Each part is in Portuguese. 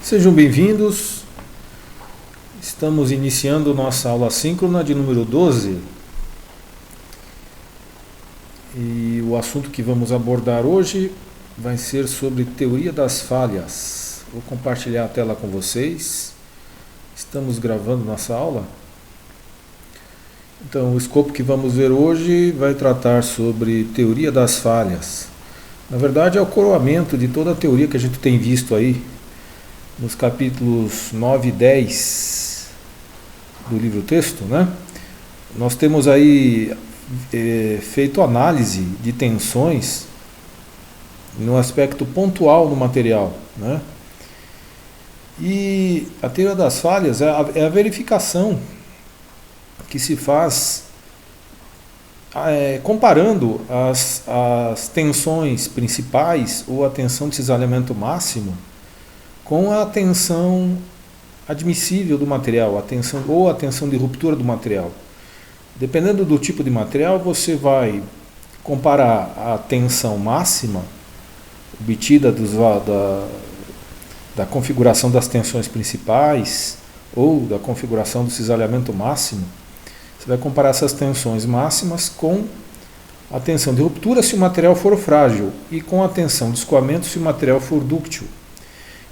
Sejam bem-vindos. Estamos iniciando nossa aula síncrona de número 12. E o assunto que vamos abordar hoje vai ser sobre teoria das falhas. Vou compartilhar a tela com vocês. Estamos gravando nossa aula. Então, o escopo que vamos ver hoje vai tratar sobre teoria das falhas. Na verdade, é o coroamento de toda a teoria que a gente tem visto aí nos capítulos 9 e 10 do livro-texto, né? Nós temos aí feito análise de tensões no aspecto pontual do material, né? E a teoria das falhas é a verificação que se faz comparando as tensões principais ou a tensão de cisalhamento máximo com a tensão admissível do material, a tensão de ruptura do material. Dependendo do tipo de material, você vai comparar a tensão máxima obtida da configuração das tensões principais ou da configuração do cisalhamento máximo. Você vai comparar essas tensões máximas com a tensão de ruptura se o material for frágil e com a tensão de escoamento se o material for dúctil.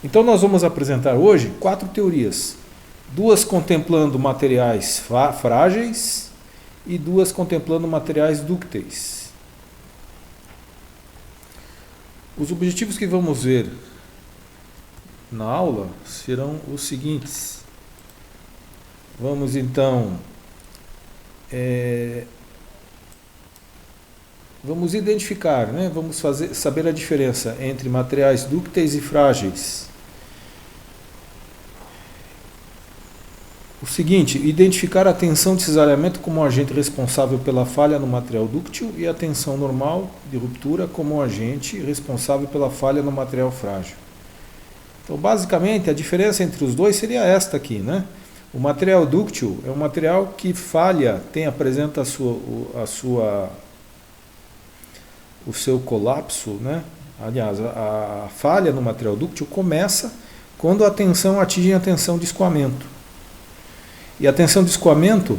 Então nós vamos apresentar hoje 4 teorias, 2 contemplando materiais frágeis e 2 contemplando materiais dúcteis. Os objetivos que vamos ver na aula serão os seguintes. Vamos então vamos identificar, né? Vamos saber a diferença entre materiais dúcteis e frágeis. O seguinte, identificar a tensão de cisalhamento como um agente responsável pela falha no material dúctil e a tensão normal de ruptura como um agente responsável pela falha no material frágil. Então, basicamente, a diferença entre os dois seria esta aqui, né? O material dúctil é um material que falha, apresenta o seu colapso, né? Aliás, a falha no material dúctil começa quando a tensão atinge a tensão de escoamento. E a tensão de escoamento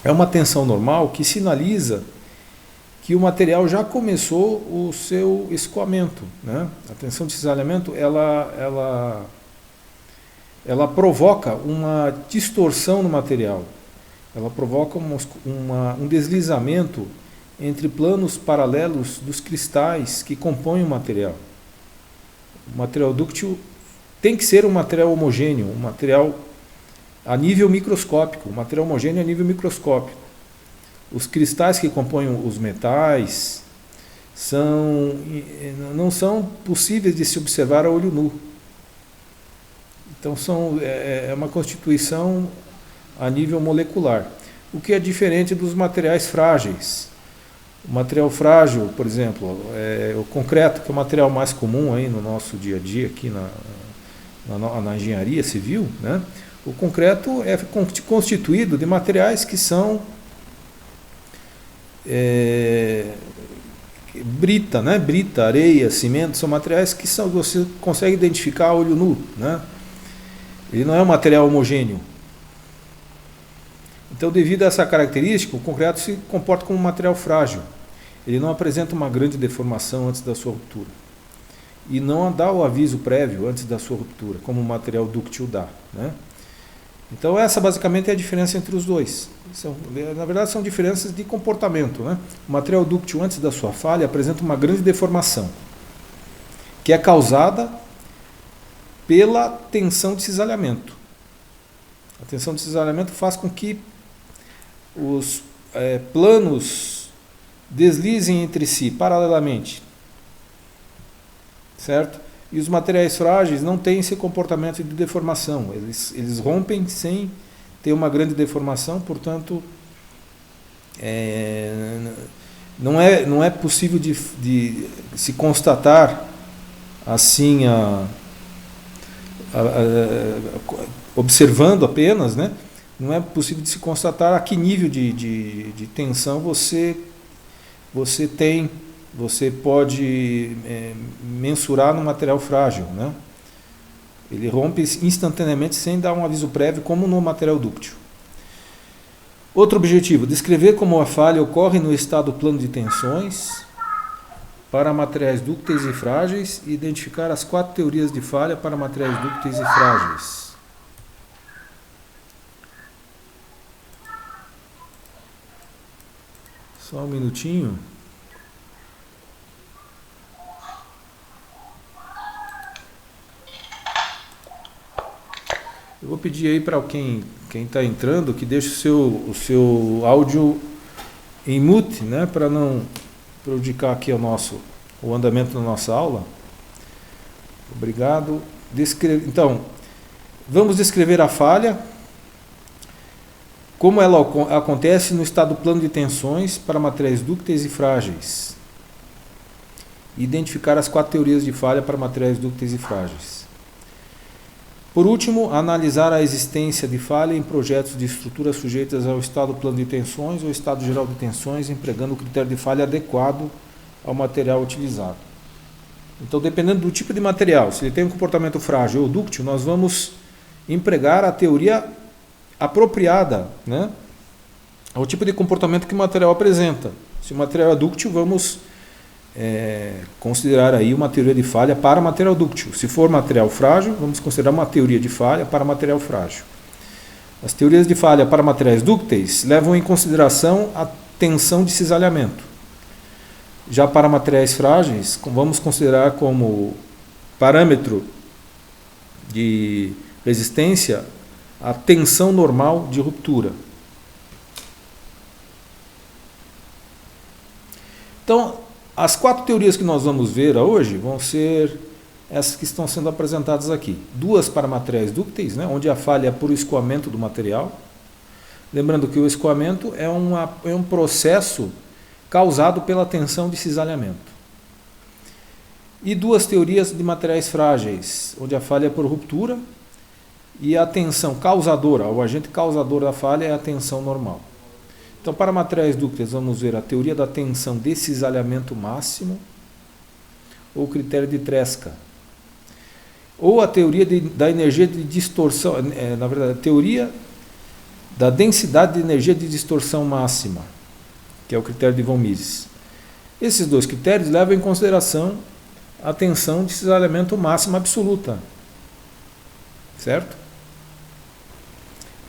é uma tensão normal que sinaliza que o material já começou o seu escoamento, né? A tensão de cisalhamento ela provoca uma distorção no material, ela provoca um deslizamento entre planos paralelos dos cristais que compõem o material. O material dúctil tem que ser um material homogêneo, um material a nível microscópico, o material homogêneo a nível microscópico. Os cristais que compõem os metais não são possíveis de se observar a olho nu. Então é uma constituição a nível molecular, o que é diferente dos materiais frágeis. O material frágil, por exemplo, o concreto, que é o material mais comum aí no nosso dia a dia, aqui na engenharia civil, né? O concreto é constituído de materiais que são brita, né? Brita, areia, cimento, são materiais que você consegue identificar a olho nu, né? Ele não é um material homogêneo. Então, devido a essa característica, o concreto se comporta como um material frágil. Ele não apresenta uma grande deformação antes da sua ruptura. E não dá o aviso prévio antes da sua ruptura, como o material dúctil dá, né? Então, essa basicamente é a diferença entre os dois. Na verdade, são diferenças de comportamento, né? O material dúctil, antes da sua falha, apresenta uma grande deformação, que é causada pela tensão de cisalhamento. A tensão de cisalhamento faz com que os planos deslizem entre si paralelamente, certo? E os materiais frágeis não têm esse comportamento de deformação, eles rompem sem ter uma grande deformação, portanto não é possível de se constatar assim observando apenas, né? Não é possível de se constatar a que nível de tensão você pode mensurar no material frágil, né? Ele rompe instantaneamente sem dar um aviso prévio, como no material dúctil. Outro objetivo, descrever como a falha ocorre no estado plano de tensões para materiais dúcteis e frágeis e identificar as 4 teorias de falha para materiais dúcteis e frágeis. Só um minutinho. Eu vou pedir aí para quem está entrando que deixe o seu áudio em mute, né, para não prejudicar aqui o andamento da nossa aula. Obrigado. Então, vamos descrever a falha, como ela acontece no estado plano de tensões para materiais dúcteis e frágeis. E identificar as 4 teorias de falha para materiais dúcteis e frágeis. Por último, analisar a existência de falha em projetos de estruturas sujeitas ao estado plano de tensões ou estado geral de tensões, empregando o critério de falha adequado ao material utilizado. Então, dependendo do tipo de material, se ele tem um comportamento frágil ou dúctil, nós vamos empregar a teoria apropriada, né, ao tipo de comportamento que o material apresenta. Se o material é dúctil, vamos considerar aí uma teoria de falha para material dúctil. Se for material frágil, vamos considerar uma teoria de falha para material frágil. As teorias de falha para materiais dúcteis levam em consideração a tensão de cisalhamento. Já para materiais frágeis, vamos considerar como parâmetro de resistência a tensão normal de ruptura. Então, as 4 teorias que nós vamos ver hoje vão ser essas que estão sendo apresentadas aqui. 2 para materiais dúcteis, né, onde a falha é por escoamento do material. Lembrando que o escoamento é um processo causado pela tensão de cisalhamento. E 2 teorias de materiais frágeis, onde a falha é por ruptura e a tensão causadora, o agente causador da falha é a tensão normal. Então, para materiais dúcteis, vamos ver a teoria da tensão de cisalhamento máximo, ou o critério de Tresca, ou a teoria da energia de distorção, na verdade, a teoria da densidade de energia de distorção máxima, que é o critério de von Mises. Esses 2 critérios levam em consideração a tensão de cisalhamento máxima absoluta, certo?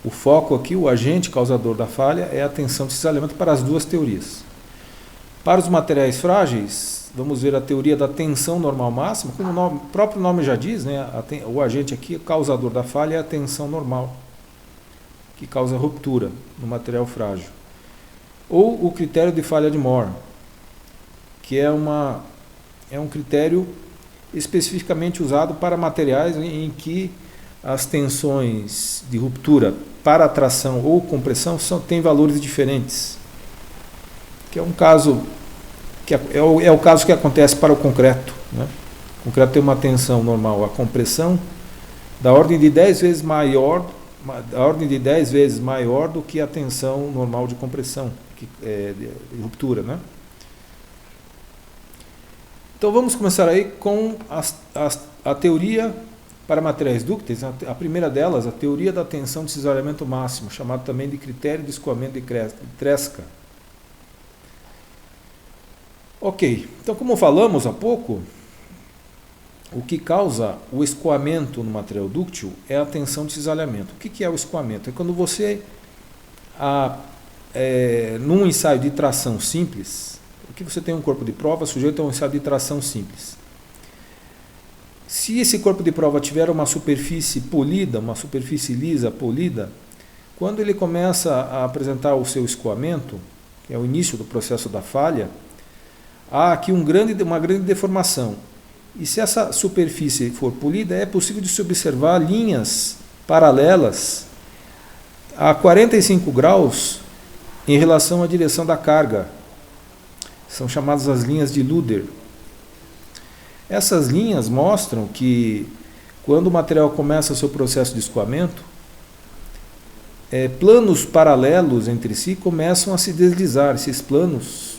O foco aqui, o agente causador da falha, é a tensão de cisalhamento para as 2 teorias. Para os materiais frágeis, vamos ver a teoria da tensão normal máxima, como o próprio nome já diz, né, o agente aqui, o causador da falha, é a tensão normal, que causa ruptura no material frágil. Ou o critério de falha de Moore, que é um critério especificamente usado para materiais em que as tensões de ruptura para atração ou compressão têm valores diferentes. Que é um caso que é o caso que acontece para o concreto, né? O concreto tem uma tensão normal, a compressão da ordem de 10 vezes maior, do que a tensão normal de compressão, de ruptura, né? Então vamos começar aí com a teoria para materiais dúcteis. A primeira delas, a teoria da tensão de cisalhamento máximo, chamado também de critério de escoamento de Tresca. Ok, então como falamos há pouco, o que causa o escoamento no material dúctil é a tensão de cisalhamento. O que é o escoamento? É quando você, num ensaio de tração simples, aqui você tem um corpo de prova sujeito a um ensaio de tração simples. Se esse corpo de prova tiver uma superfície polida, uma superfície lisa, polida, quando ele começa a apresentar o seu escoamento, que é o início do processo da falha, há aqui uma grande deformação. E se essa superfície for polida, é possível de se observar linhas paralelas a 45 graus em relação à direção da carga. São chamadas as linhas de Luder. Essas linhas mostram que, quando o material começa o seu processo de escoamento, planos paralelos entre si começam a se deslizar. Esses planos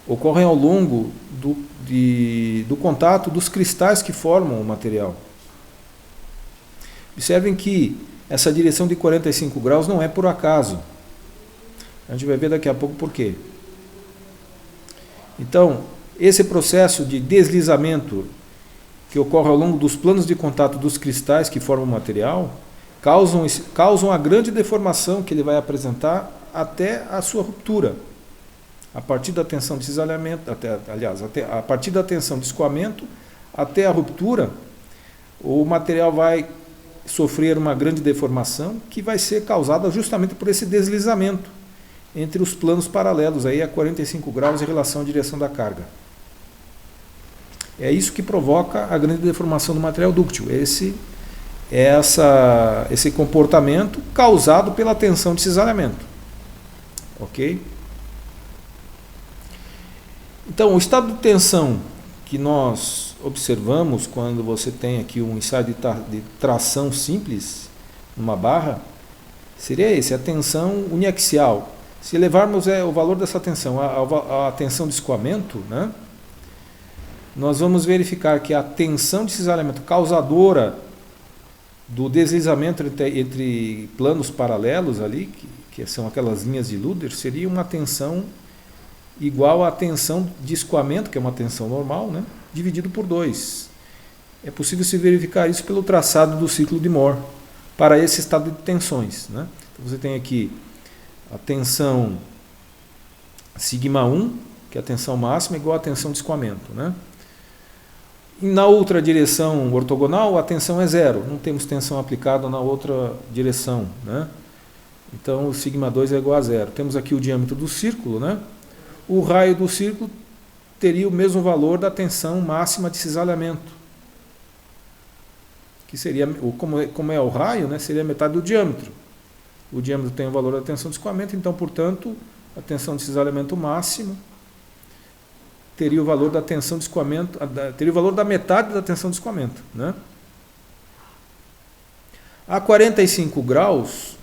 ocorrem ao longo do contato dos cristais que formam o material. Observem que essa direção de 45 graus não é por acaso. A gente vai ver daqui a pouco por quê. Então, esse processo de deslizamento que ocorre ao longo dos planos de contato dos cristais que formam o material causam a grande deformação que ele vai apresentar até a sua ruptura. A partir da tensão de cisalhamento, a partir da tensão de escoamento até a ruptura, o material vai sofrer uma grande deformação que vai ser causada justamente por esse deslizamento entre os planos paralelos aí a 45 graus em relação à direção da carga. É isso que provoca a grande deformação do material dúctil. Esse comportamento causado pela tensão de cisalhamento. Ok? Então, o estado de tensão que nós observamos quando você tem aqui um ensaio de tração simples numa barra, seria esse, a tensão uniaxial. Se levarmos o valor dessa tensão à tensão de escoamento, né, nós vamos verificar que a tensão de cisalhamento causadora do deslizamento entre planos paralelos ali, que são aquelas linhas de Luder, seria uma tensão igual à tensão de escoamento, que é uma tensão normal, né, dividido por 2. É possível se verificar isso pelo traçado do ciclo de Mohr para esse estado de tensões, né. Então você tem aqui a tensão σ1, que é a tensão máxima, igual à tensão de escoamento, né. E na outra direção ortogonal, a tensão é 0, não temos tensão aplicada na outra direção, né. Então o σ2 é igual a 0. Temos aqui o diâmetro do círculo, né. O raio do círculo teria o mesmo valor da tensão máxima de cisalhamento, que seria, como é o raio, né, seria metade do diâmetro. O diâmetro tem o valor da tensão de escoamento, então, portanto, a tensão de cisalhamento máximo teria o valor da tensão de escoamento, teria o valor da metade da tensão de escoamento, né? A 45 graus,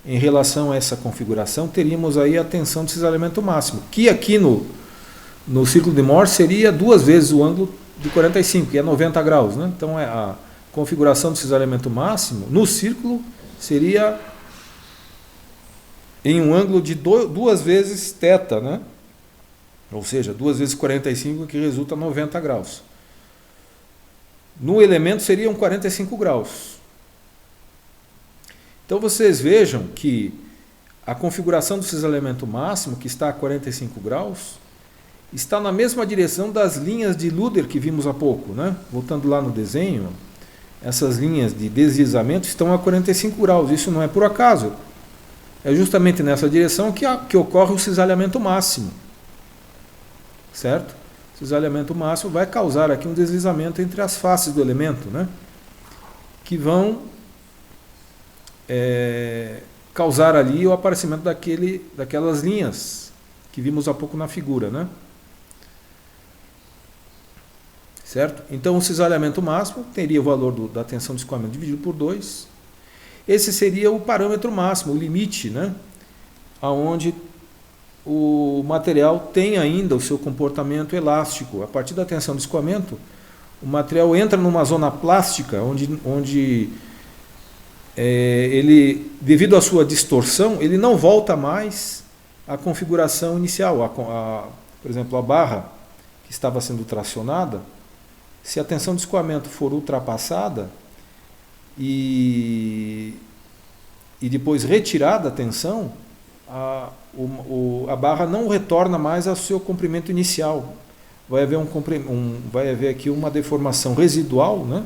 em relação a essa configuração, teríamos aí a tensão de cisalhamento máximo, que aqui no círculo de Mohr seria 2 vezes o ângulo de 45, que é 90 graus, né? Então a configuração de cisalhamento máximo no círculo seria em um ângulo de 2 vezes θ, né? Ou seja, 2 vezes 45, que resulta 90 graus. No elemento seriam 45 graus. Então vocês vejam que a configuração do cisalhamento máximo, que está a 45 graus, está na mesma direção das linhas de Luder que vimos há pouco, né? Voltando lá no desenho, essas linhas de deslizamento estão a 45 graus. Isso não é por acaso. É justamente nessa direção que ocorre o cisalhamento máximo. Certo? O cisalhamento máximo vai causar aqui um deslizamento entre as faces do elemento, né? Que vão causar ali o aparecimento daquelas linhas que vimos há pouco na figura, né? Certo? Então o cisalhamento máximo teria o valor da tensão de escoamento dividido por 2. Esse seria o parâmetro máximo, o limite, né? Aonde o material tem ainda o seu comportamento elástico. A partir da tensão de escoamento, o material entra numa zona plástica, onde ele, devido à sua distorção, ele não volta mais à configuração inicial. Por exemplo, a barra que estava sendo tracionada, se a tensão de escoamento for ultrapassada e depois retirada a tensão, a barra não retorna mais ao seu comprimento inicial. Vai haver aqui uma deformação residual, né,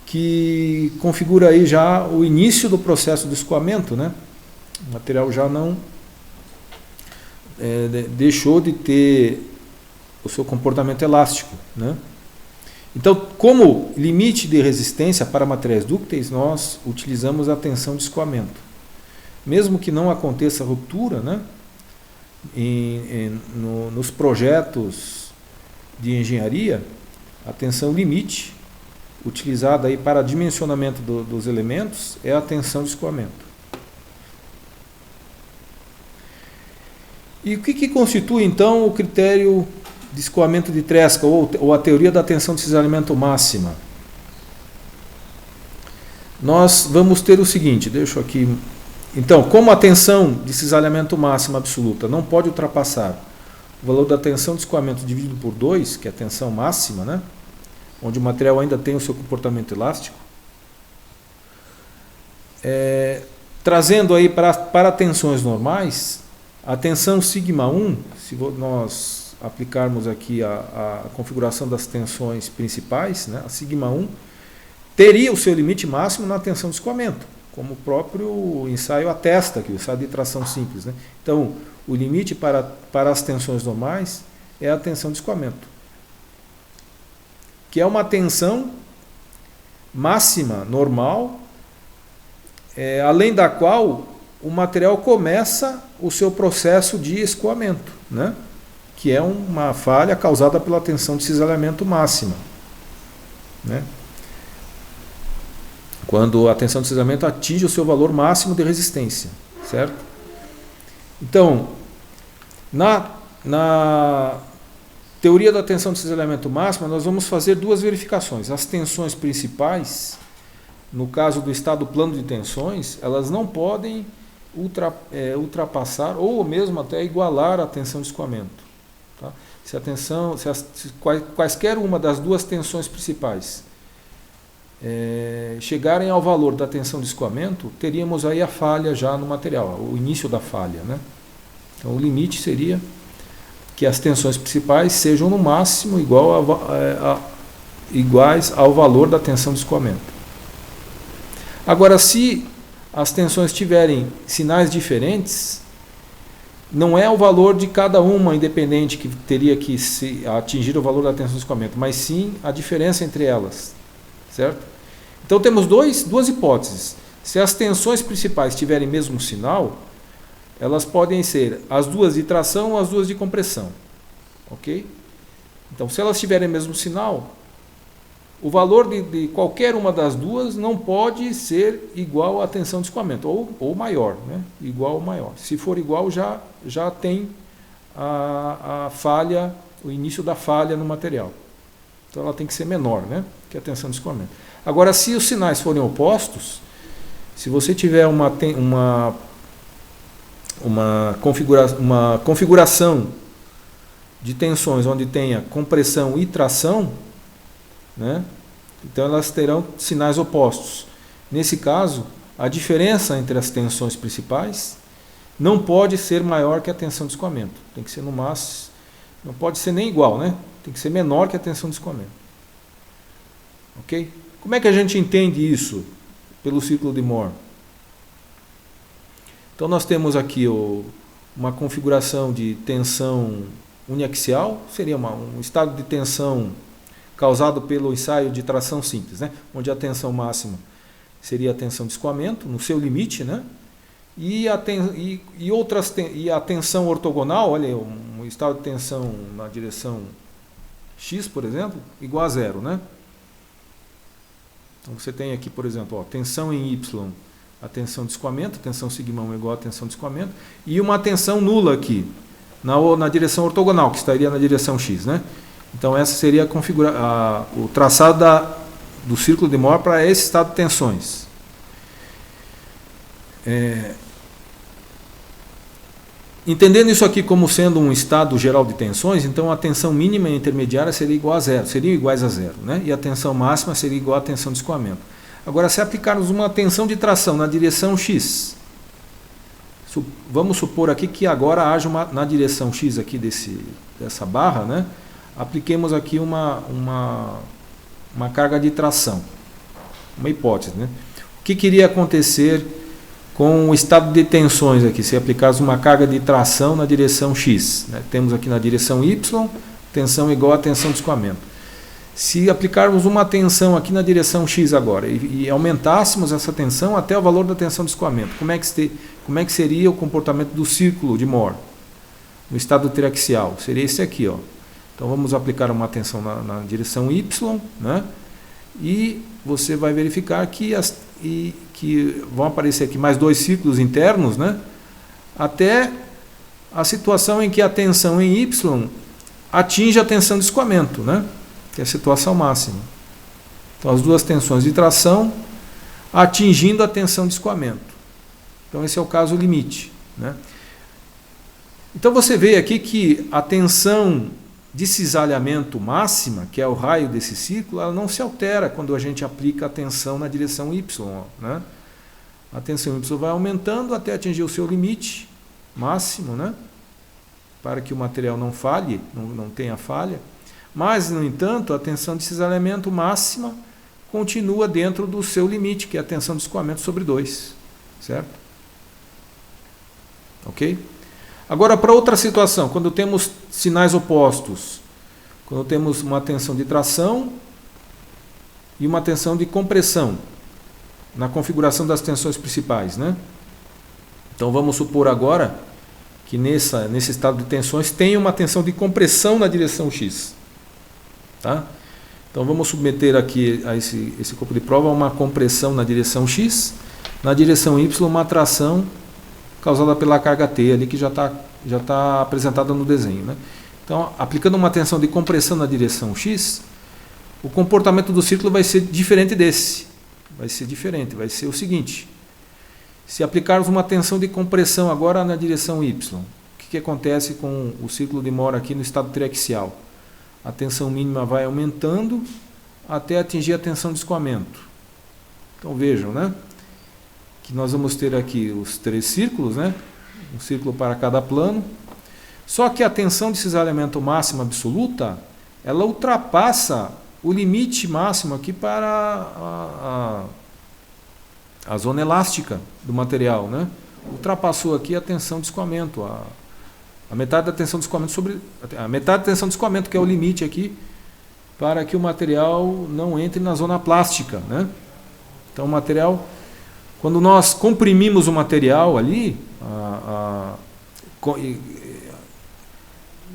que configura aí já o início do processo de escoamento, né? O material já não deixou de ter o seu comportamento elástico, né? Então, como limite de resistência para materiais dúcteis, nós utilizamos a tensão de escoamento. Mesmo que não aconteça ruptura, né, nos projetos de engenharia, a tensão limite utilizada aí para dimensionamento dos elementos é a tensão de escoamento. E o que constitui então o critério de escoamento de Tresca ou a teoria da tensão de cisalhamento máxima? nós vamos ter o seguinte, deixa eu aqui. Então, como a tensão de cisalhamento máxima absoluta não pode ultrapassar o valor da tensão de escoamento dividido por 2, que é a tensão máxima, né? Onde o material ainda tem o seu comportamento elástico, trazendo aí para tensões normais, a tensão σ1, se nós aplicarmos aqui a configuração das tensões principais, né, a σ1, teria o seu limite máximo na tensão de escoamento, como o próprio ensaio atesta aqui, o ensaio de tração simples, né? Então, o limite para as tensões normais é a tensão de escoamento, que é uma tensão máxima normal, além da qual o material começa o seu processo de escoamento, né? Que é uma falha causada pela tensão de cisalhamento máxima, né? Quando a tensão de cisalhamento atinge o seu valor máximo de resistência, certo? Então, na teoria da tensão de cisalhamento máxima, nós vamos fazer duas verificações. As tensões principais, no caso do estado plano de tensões, elas não podem ultrapassar ou mesmo até igualar a tensão de escoamento. Tá? Se quaisquer uma das duas tensões principais chegarem ao valor da tensão de escoamento, teríamos aí a falha já no material, o início da falha, né? Então o limite seria que as tensões principais sejam no máximo iguais ao valor da tensão de escoamento. Agora, se as tensões tiverem sinais diferentes, não é o valor de cada uma independente que teria que atingir o valor da tensão de escoamento, mas sim a diferença entre elas, certo? Então temos duas hipóteses. Se as tensões principais tiverem mesmo sinal, elas podem ser as duas de tração ou as duas de compressão, ok? Então, se elas tiverem mesmo sinal, o valor de qualquer uma das duas não pode ser igual à tensão de escoamento, ou maior, né? Igual ou maior. Se for igual, já tem a falha, o início da falha no material. Então ela tem que ser menor, né, que a tensão de escoamento. Agora, se os sinais forem opostos, se você tiver uma configuração de tensões onde tenha compressão e tração, né, então elas terão sinais opostos. Nesse caso, a diferença entre as tensões principais não pode ser maior que a tensão de escoamento. Tem que ser no máximo, não pode ser nem igual, né? Tem que ser menor que a tensão de escoamento. Ok? Como é que a gente entende isso pelo ciclo de Moore? Então nós temos aqui uma configuração de tensão uniaxial, seria um estado de tensão causado pelo ensaio de tração simples, né? Onde a tensão máxima seria a tensão de escoamento, no seu limite, né? E a tensão ortogonal, olha, um estado de tensão na direção x, por exemplo, igual a zero, né? Então você tem aqui, por exemplo, tensão em y, a tensão de escoamento, a tensão σ1 é igual a tensão de escoamento, e uma tensão nula aqui, na direção ortogonal, que estaria na direção x, né? Então essa seria o traçado do círculo de Moore para esse estado de tensões. Entendendo isso aqui como sendo um estado geral de tensões, então a tensão mínima e intermediária seria igual a zero, seriam iguais a zero, né? E a tensão máxima seria igual à tensão de escoamento. Agora, se aplicarmos uma tensão de tração na direção x, vamos supor aqui que agora haja na direção x aqui dessa barra, né? Apliquemos aqui uma carga de tração, uma hipótese, né? O que iria acontecer com o estado de tensões aqui, se aplicarmos uma carga de tração na direção x, né? Temos aqui na direção y, tensão igual a tensão de escoamento. Se aplicarmos uma tensão aqui na direção x agora e aumentássemos essa tensão até o valor da tensão de escoamento, como é que seria o comportamento do círculo de Moore no estado triaxial? Seria esse aqui, ó. Então vamos aplicar uma tensão na direção y, né? E você vai verificar que vão aparecer aqui mais dois ciclos internos, né? Até a situação em que a tensão em y atinge a tensão de escoamento, né? Que é a situação máxima. Então as duas tensões de tração atingindo a tensão de escoamento. Então esse é o caso limite, né? Então você vê aqui que a tensão de cisalhamento máxima, que é o raio desse círculo, ela não se altera quando a gente aplica a tensão na direção Y, né? A tensão Y vai aumentando até atingir o seu limite máximo, né? Para que o material não falhe, não tenha falha. Mas, no entanto, a tensão de cisalhamento máxima continua dentro do seu limite, que é a tensão de escoamento sobre 2. Certo? Ok? Agora, para outra situação, quando temos sinais opostos, quando temos uma tensão de tração e uma tensão de compressão, na configuração das tensões principais, né? Então, vamos supor agora que nesse estado de tensões tem uma tensão de compressão na direção X. Tá? Então, vamos submeter aqui a esse corpo de prova a uma compressão na direção X, na direção Y uma atração causada pela carga T, ali que já tá apresentada no desenho, né? Então, aplicando uma tensão de compressão na direção X, o comportamento do círculo vai ser diferente desse. Vai ser diferente, vai ser o seguinte: se aplicarmos uma tensão de compressão agora na direção Y, o que acontece com o círculo de Mohr aqui no estado triaxial? A tensão mínima vai aumentando até atingir a tensão de escoamento. Então vejam, né? Que nós vamos ter aqui os 3 círculos, né? Um círculo para cada plano. Só que a tensão de cisalhamento máxima absoluta, ela ultrapassa o limite máximo aqui para a zona elástica do material, né? Ultrapassou aqui a tensão de escoamento, a metade da tensão de escoamento sobre a metade da tensão de escoamento, que é o limite aqui para que o material não entre na zona plástica, né? Então o material, quando nós comprimimos o material ali,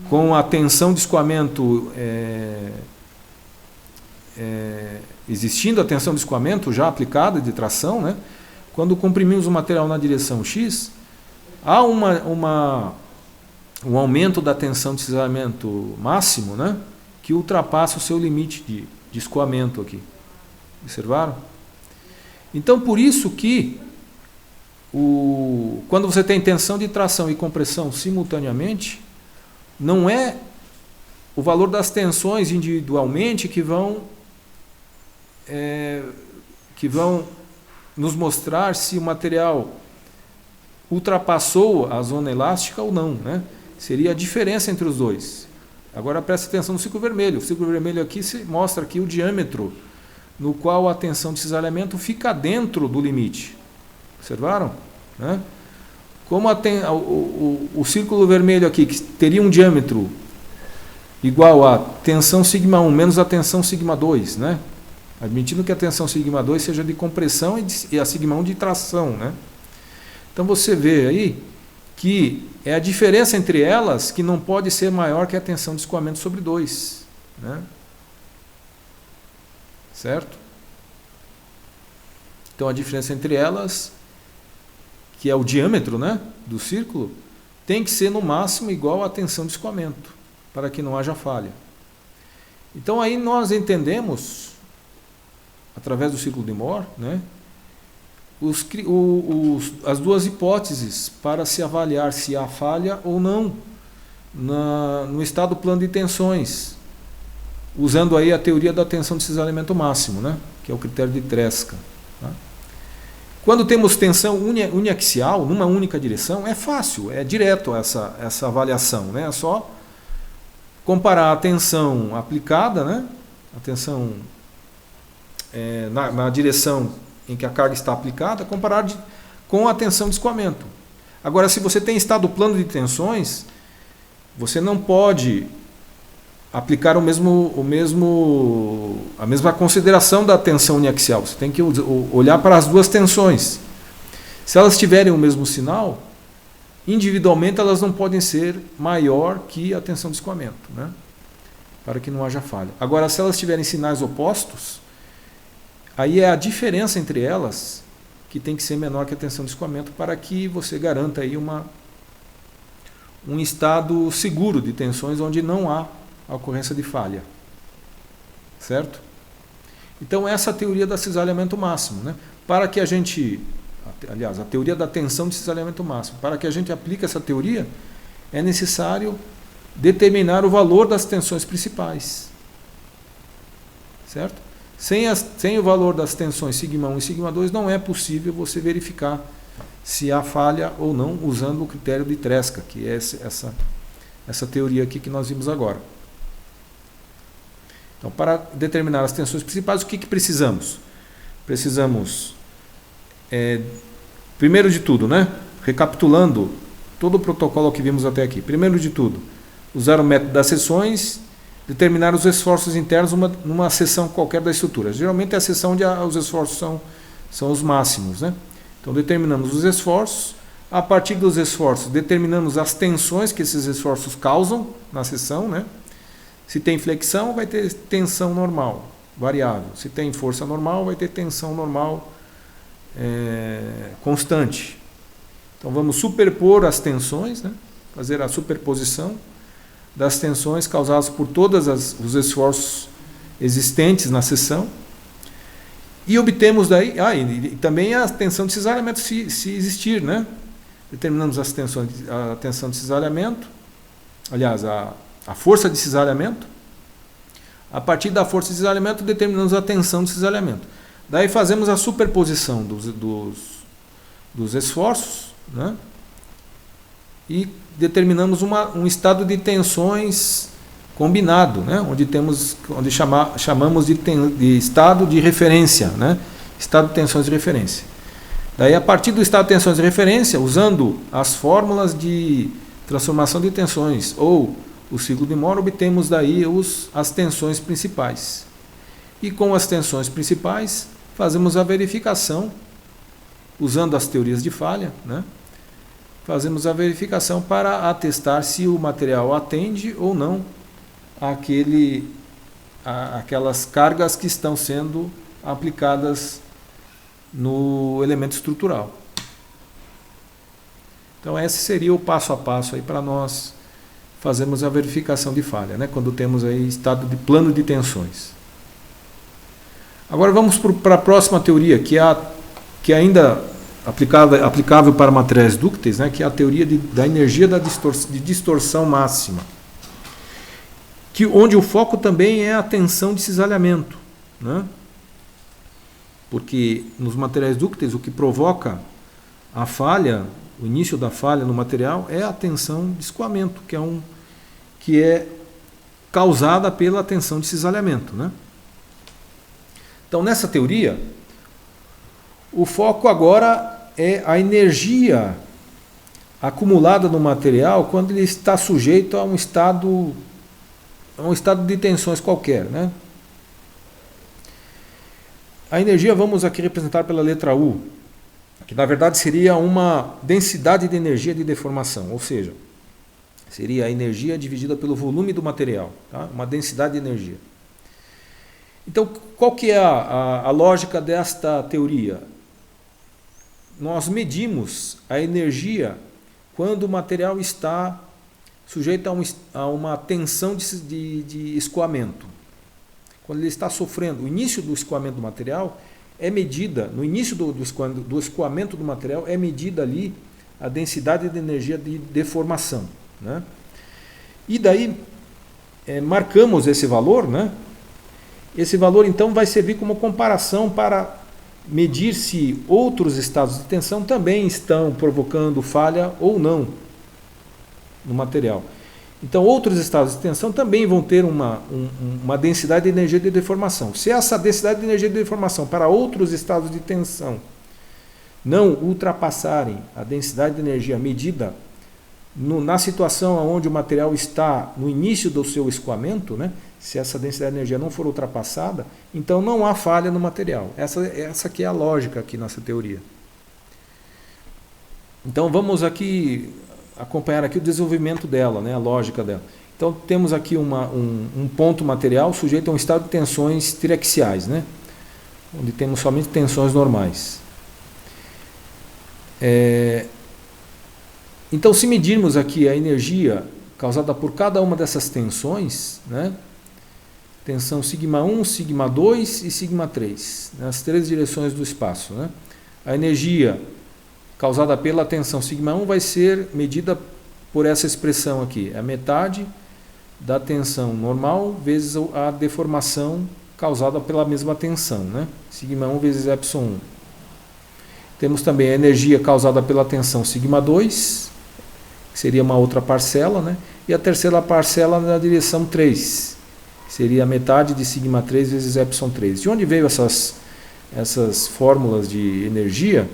com a tensão de escoamento existindo a tensão de escoamento já aplicada de tração, né? Quando comprimimos o material na direção X, há um aumento da tensão de cisalhamento máximo, né? Que ultrapassa o seu limite de escoamento aqui. Observaram? Então, por isso que quando você tem tensão de tração e compressão simultaneamente, não é o valor das tensões individualmente que vão nos mostrar se o material ultrapassou a zona elástica ou não, né? Seria a diferença entre os dois. Agora preste atenção no círculo vermelho. O círculo vermelho aqui mostra aqui o diâmetro no qual a tensão de cisalhamento fica dentro do limite. Observaram? Né? Como o círculo vermelho aqui, que teria um diâmetro igual a tensão sigma 1 menos a tensão sigma 2, né? Admitindo que a tensão sigma 2 seja de compressão e a sigma 1 de tração, né? Então você vê aí que é a diferença entre elas que não pode ser maior que a tensão de escoamento sobre 2, né? Certo? Então a diferença entre elas, que é o diâmetro, né, do círculo, tem que ser no máximo igual à tensão de escoamento, para que não haja falha. Então aí nós entendemos, através do círculo de Mohr, né, as duas hipóteses para se avaliar se há falha ou não no estado plano de tensões, usando aí a teoria da tensão de cisalhamento máximo, né, que é o critério de Tresca. Tá? Quando temos tensão uniaxial, numa única direção, é fácil, é direto essa avaliação, né? É só comparar a tensão aplicada, né? A tensão na direção em que a carga está aplicada, comparar com a tensão de escoamento. Agora, se você tem estado plano de tensões, você não pode aplicar a mesma consideração da tensão uniaxial. Você tem que olhar para as duas tensões. Se elas tiverem o mesmo sinal, individualmente elas não podem ser maior que a tensão de escoamento, né? Para que não haja falha. Agora, se elas tiverem sinais opostos, aí é a diferença entre elas que tem que ser menor que a tensão de escoamento para que você garanta aí um estado seguro de tensões onde não há a ocorrência de falha. Certo? Então, essa é a teoria do cisalhamento máximo, né? Para que a gente, aliás, a teoria da tensão de cisalhamento máximo, para que a gente aplique essa teoria, é necessário determinar o valor das tensões principais. Certo? Sem o valor das tensões σ1 e σ2, não é possível você verificar se há falha ou não, usando o critério de Tresca, que é essa teoria aqui que nós vimos agora. Então, para determinar as tensões principais, o que precisamos? Precisamos, primeiro de tudo, né? Recapitulando todo o protocolo que vimos até aqui. Primeiro de tudo, usar o método das seções, determinar os esforços internos numa seção qualquer da estrutura. Geralmente é a seção onde os esforços são os máximos, né? Então, determinamos os esforços. A partir dos esforços, determinamos as tensões que esses esforços causam na seção, né? Se tem flexão, vai ter tensão normal, variável. Se tem força normal, vai ter tensão normal constante. Então, vamos superpor as tensões, né? Fazer a superposição das tensões causadas por todos os esforços existentes na seção. E obtemos daí, e também a tensão de cisalhamento, se existir, né? Determinamos a tensão de cisalhamento, aliás, a força de cisalhamento. A partir da força de cisalhamento, determinamos a tensão de cisalhamento. Daí fazemos a superposição dos esforços, né? E determinamos um estado de tensões combinado, né? Onde chamamos de estado de referência, né? Estado de tensões de referência. Daí, a partir do estado de tensões de referência, usando as fórmulas de transformação de tensões ou o ciclo de Mohr, obtemos daí as tensões principais. E com as tensões principais, fazemos a verificação, usando as teorias de falha, né? Fazemos a verificação para atestar se o material atende ou não aquelas cargas que estão sendo aplicadas no elemento estrutural. Então, esse seria o passo a passo aí para nós fazermos a verificação de falha, né? Quando temos aí estado de plano de tensões. Agora vamos para a próxima teoria, que ainda aplicável para materiais dúcteis, né? Que é a teoria da energia de distorção máxima, onde o foco também é a tensão de cisalhamento, né? Porque nos materiais dúcteis o que provoca a falha, o início da falha no material, é a tensão de escoamento, que é causada pela tensão de cisalhamento, né? Então, nessa teoria, o foco agora é a energia acumulada no material quando ele está sujeito a um estado de tensões qualquer, né? A energia vamos aqui representar pela letra U, que na verdade seria uma densidade de energia de deformação, ou seja, seria a energia dividida pelo volume do material, tá? Uma densidade de energia. Então, qual que é a lógica desta teoria? Nós medimos a energia quando o material está sujeito a uma tensão de escoamento. Quando ele está sofrendo, o início do escoamento do material é medida, no início do escoamento do material é medida ali a densidade de energia de deformação, né? E daí marcamos esse valor, né? Esse valor então vai servir como comparação para medir se outros estados de tensão também estão provocando falha ou não no material. Então, outros estados de tensão também vão ter uma densidade de energia de deformação. Se essa densidade de energia de deformação para outros estados de tensão não ultrapassarem a densidade de energia medida na situação onde o material está no início do seu escoamento, né? Se essa densidade de energia não for ultrapassada, então não há falha no material. Essa aqui é a lógica aqui nessa teoria. Então vamos aqui acompanhar aqui o desenvolvimento dela, né? A lógica dela. Então temos aqui um ponto material sujeito a um estado de tensões triaxiais, né? Onde temos somente tensões normais. Então, se medirmos aqui a energia causada por cada uma dessas tensões, né? tensão σ1, σ2 e σ3, nas 3 direções do espaço, né? A energia causada pela tensão σ1 vai ser medida por essa expressão aqui, é a metade da tensão normal vezes a deformação causada pela mesma tensão, né? σ1 vezes ε1. Temos também a energia causada pela tensão σ2, que seria uma outra parcela, né? E a terceira parcela na direção 3, que seria a metade de σ3 vezes ε3. De onde veio essas fórmulas de energia?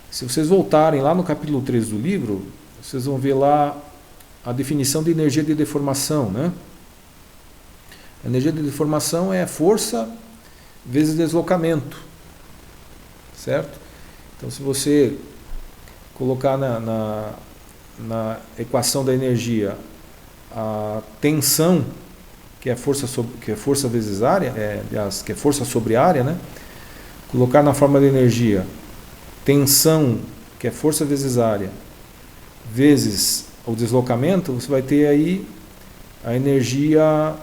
Se vocês voltarem lá no capítulo 3 do livro, vocês vão ver lá a definição de energia de deformação, né? A energia de deformação é força vezes deslocamento, certo? Então, se você colocar na equação da energia a tensão, que é força vezes área, que é força sobre área, né? Colocar na forma de energia tensão, que é força vezes área, vezes o deslocamento, você vai ter aí a energia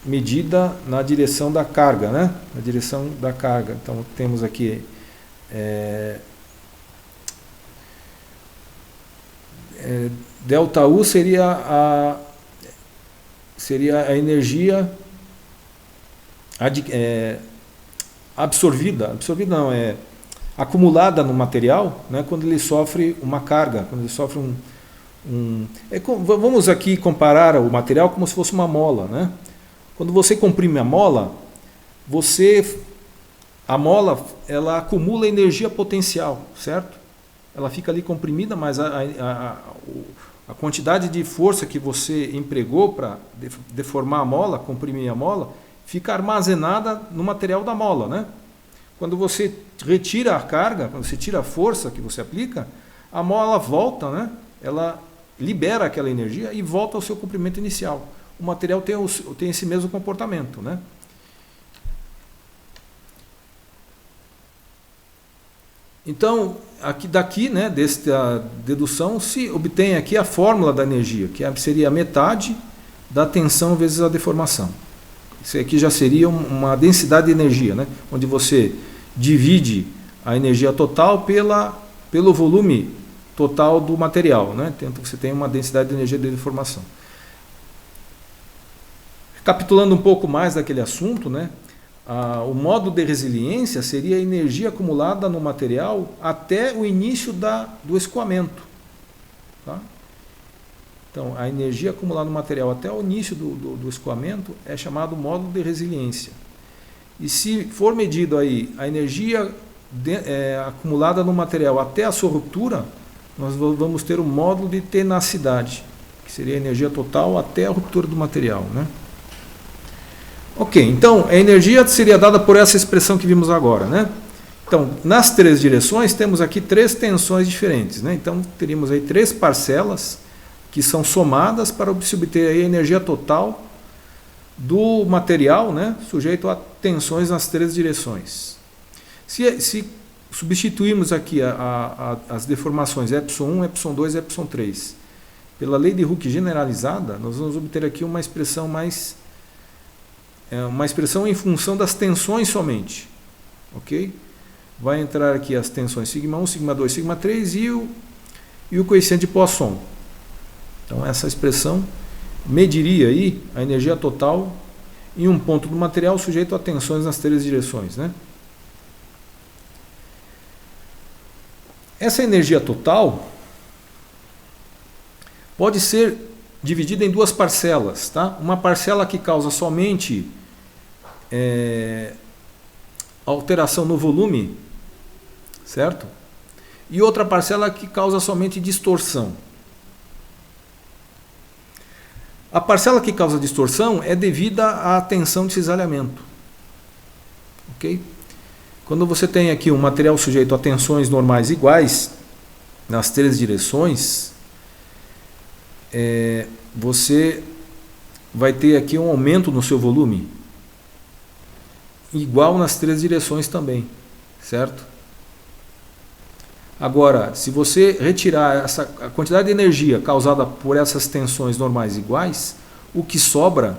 medida na direção da carga, né? Na direção da carga. Então temos aqui delta U seria a energia absorvida não, acumulada no material, né, quando ele sofre uma carga, quando ele sofre vamos aqui comparar o material como se fosse uma mola, né? Quando você comprime a mola, a mola ela acumula energia potencial, certo? Ela fica ali comprimida, mas a quantidade de força que você empregou para deformar a mola, comprimir a mola, fica armazenada no material da mola, né? Quando você retira a carga, quando você tira a força que você aplica, a mola volta, né? Ela libera aquela energia e volta ao seu comprimento inicial. O material tem esse mesmo comportamento, né? Então, daqui, né, desta dedução, se obtém aqui a fórmula da energia, que seria a metade da tensão vezes a deformação. Isso aqui já seria uma densidade de energia, né, onde você divide a energia total pelo volume total do material, né? Então você tem uma densidade de energia de deformação. Recapitulando um pouco mais daquele assunto, né? O modo de resiliência seria a energia acumulada no material até o início do escoamento. Tá? Então, a energia acumulada no material até o início do escoamento é chamado modo de resiliência. E se for medido aí a energia acumulada no material até a sua ruptura, nós vamos ter o módulo de tenacidade, que seria a energia total até a ruptura do material, né? Ok, então a energia seria dada por essa expressão que vimos agora, né? Então, nas 3 direções temos aqui 3 tensões diferentes, né? Então teríamos aí 3 parcelas que são somadas para se obter aí a energia total do material, né? Sujeito a tensões nas 3 direções. Se substituirmos aqui as deformações ε1, ε2 e ε3 pela lei de Hooke generalizada, nós vamos obter aqui uma expressão em função das tensões somente, ok? Vai entrar aqui as tensões σ1, σ2, σ3 e o coeficiente de Poisson. Então essa expressão mediria aí a energia total em um ponto do material sujeito a tensões nas 3 direções, né? Essa energia total pode ser dividida em 2 parcelas, tá? Uma parcela que causa somente alteração no volume, certo? E outra parcela que causa somente distorção. A parcela que causa distorção é devida à tensão de cisalhamento, ok? Quando você tem aqui um material sujeito a tensões normais iguais nas 3 direções, você vai ter aqui um aumento no seu volume, igual nas 3 direções também, certo? Agora, se você retirar a quantidade de energia causada por essas tensões normais iguais, o que sobra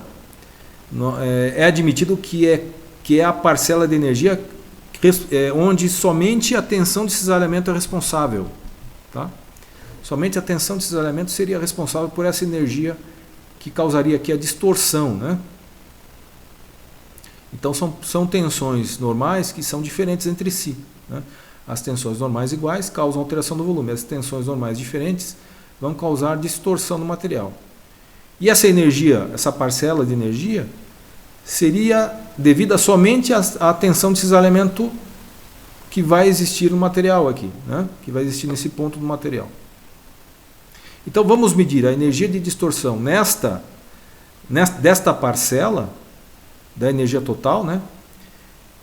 é admitido que é a parcela de energia onde somente a tensão de cisalhamento é responsável. Tá? Somente a tensão de cisalhamento seria responsável por essa energia que causaria aqui a distorção. Né? Então são tensões normais que são diferentes entre si. Né? As tensões normais iguais causam alteração do volume. As tensões normais diferentes vão causar distorção no material. E essa energia, essa parcela de energia, seria devida somente à tensão de cisalhamento que vai existir no material aqui, né? Que vai existir nesse ponto do material. Então vamos medir a energia de distorção desta parcela da energia total, né?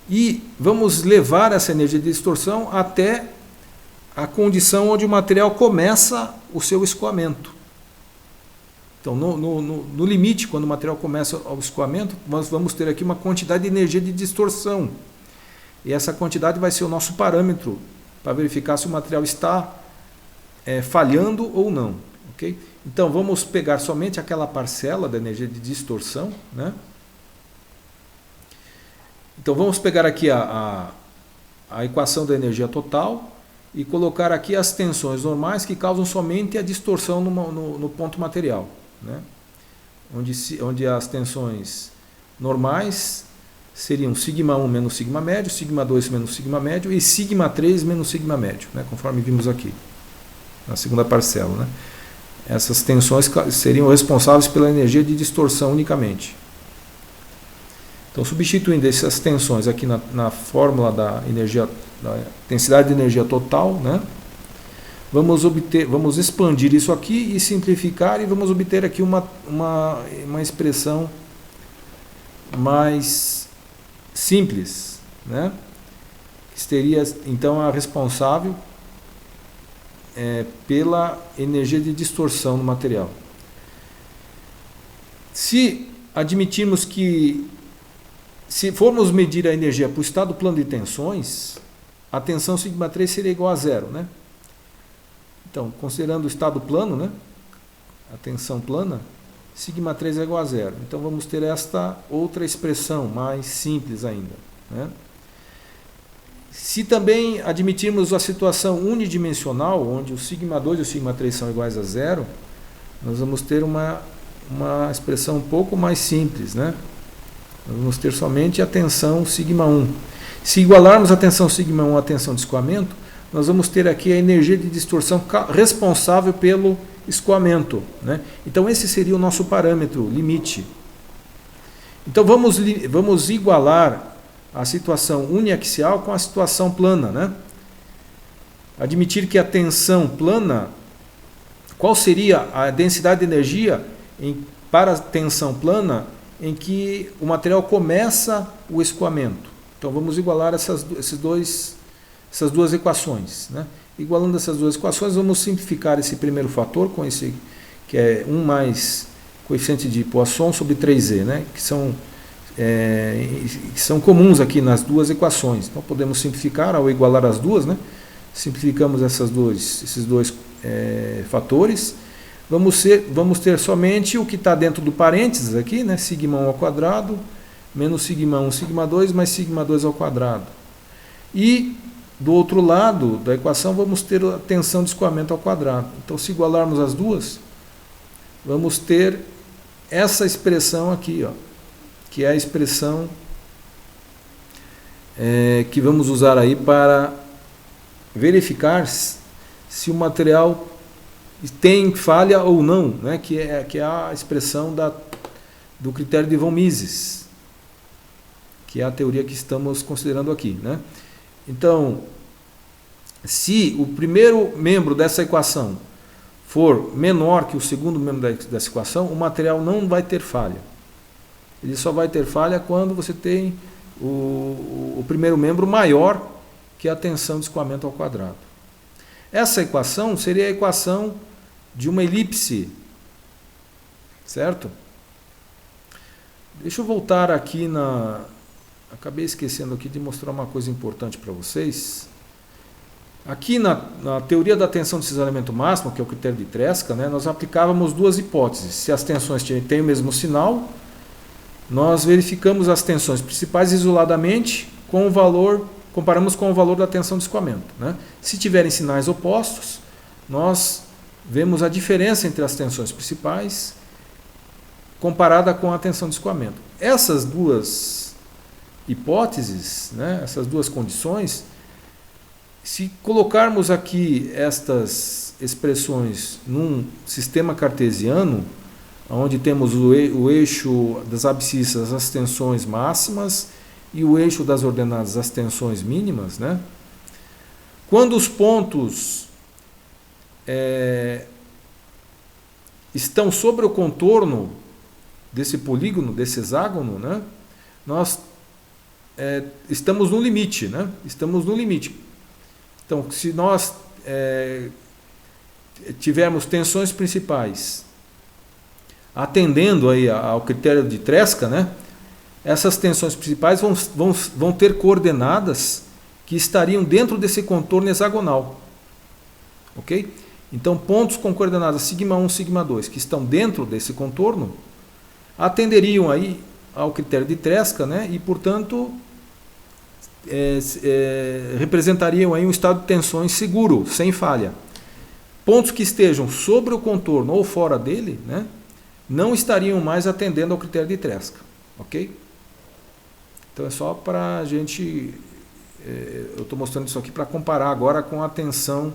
E vamos levar essa energia de distorção até a condição onde o material começa o seu escoamento. Então, no limite, quando o material começa o escoamento, nós vamos ter aqui uma quantidade de energia de distorção. E essa quantidade vai ser o nosso parâmetro para verificar se o material está falhando ou não. Okay? Então, vamos pegar somente aquela parcela da energia de distorção. Né? Então, vamos pegar aqui a equação da energia total e colocar aqui as tensões normais que causam somente a distorção no ponto material. Né? Onde as tensões normais seriam σ1 menos σ médio, σ2 menos σ médio e σ3 menos σ médio, né? Conforme vimos aqui, na segunda parcela. Né? Essas tensões seriam responsáveis pela energia de distorção unicamente. Então, substituindo essas tensões aqui na fórmula da densidade de energia total, né? Vamos expandir isso aqui e simplificar e vamos obter aqui uma expressão mais simples, né? Que seria então a responsável pela energia de distorção no material. Se admitirmos que, se formos medir a energia para o estado plano de tensões, a tensão σ3 seria igual a zero, né? Então, considerando o estado plano, né, a tensão plana, σ3 é igual a zero. Então, vamos ter esta outra expressão, mais simples ainda. Né? Se também admitirmos a situação unidimensional, onde o σ2 e o σ3 são iguais a zero, nós vamos ter uma expressão um pouco mais simples. Né? Nós vamos ter somente a tensão σ1. Se igualarmos a tensão σ1 à tensão de escoamento, nós vamos ter aqui a energia de distorção responsável pelo escoamento. Né? Então, esse seria o nosso parâmetro limite. Então, vamos igualar a situação uniaxial com a situação plana. Né? Admitir que a tensão plana, qual seria a densidade de energia para a tensão plana em que o material começa o escoamento? Então, vamos igualar essas duas equações. Né? Igualando essas duas equações, vamos simplificar esse primeiro fator, com esse que é 1 mais coeficiente de Poisson sobre 3e, né? que são comuns aqui nas duas equações. Então, podemos simplificar ao igualar as duas. Né? Simplificamos esses dois fatores. Vamos ter somente o que está dentro do parênteses aqui, né? σ1 ao quadrado, menos σ1, σ2, mais σ2 ao quadrado. E do outro lado da equação, vamos ter a tensão de escoamento ao quadrado. Então, se igualarmos as duas, vamos ter essa expressão aqui, ó, que é a expressão que vamos usar aí para verificar se o material tem falha ou não, né? que é a expressão do critério de von Mises, que é a teoria que estamos considerando aqui. Né? Então, se o primeiro membro dessa equação for menor que o segundo membro dessa equação, o material não vai ter falha. Ele só vai ter falha quando você tem o primeiro membro maior que a tensão de escoamento ao quadrado. Essa equação seria a equação de uma elipse, certo? Deixa eu voltar aqui acabei esquecendo aqui de mostrar uma coisa importante para vocês. Aqui na teoria da tensão de cisalhamento máximo, que é o critério de Tresca, né, nós aplicávamos duas hipóteses. Se as tensões têm o mesmo sinal, nós verificamos as tensões principais isoladamente com o valor, comparamos com o valor da tensão de escoamento, né? Se tiverem sinais opostos, nós vemos a diferença entre as tensões principais comparada com a tensão de escoamento. Essas duas hipóteses, né, essas duas condições, se colocarmos aqui estas expressões num sistema cartesiano, onde temos o eixo das abscissas, as tensões máximas, e o eixo das ordenadas, as tensões mínimas, né? Quando os pontos estão sobre o contorno desse polígono, desse hexágono, né? Nós estamos no limite, né? Estamos no limite. Então, se nós tivermos tensões principais atendendo aí ao critério de Tresca, né? Essas tensões principais vão ter coordenadas que estariam dentro desse contorno hexagonal. Ok? Então, pontos com coordenadas σ1, σ2, que estão dentro desse contorno, atenderiam aí ao critério de Tresca, né? E, portanto, representariam aí um estado de tensões seguro, sem falha. Pontos que estejam sobre o contorno ou fora dele, né? Não estariam mais atendendo ao critério de Tresca. Ok? Então é só para a gente, eu estou mostrando isso aqui para comparar agora com a tensão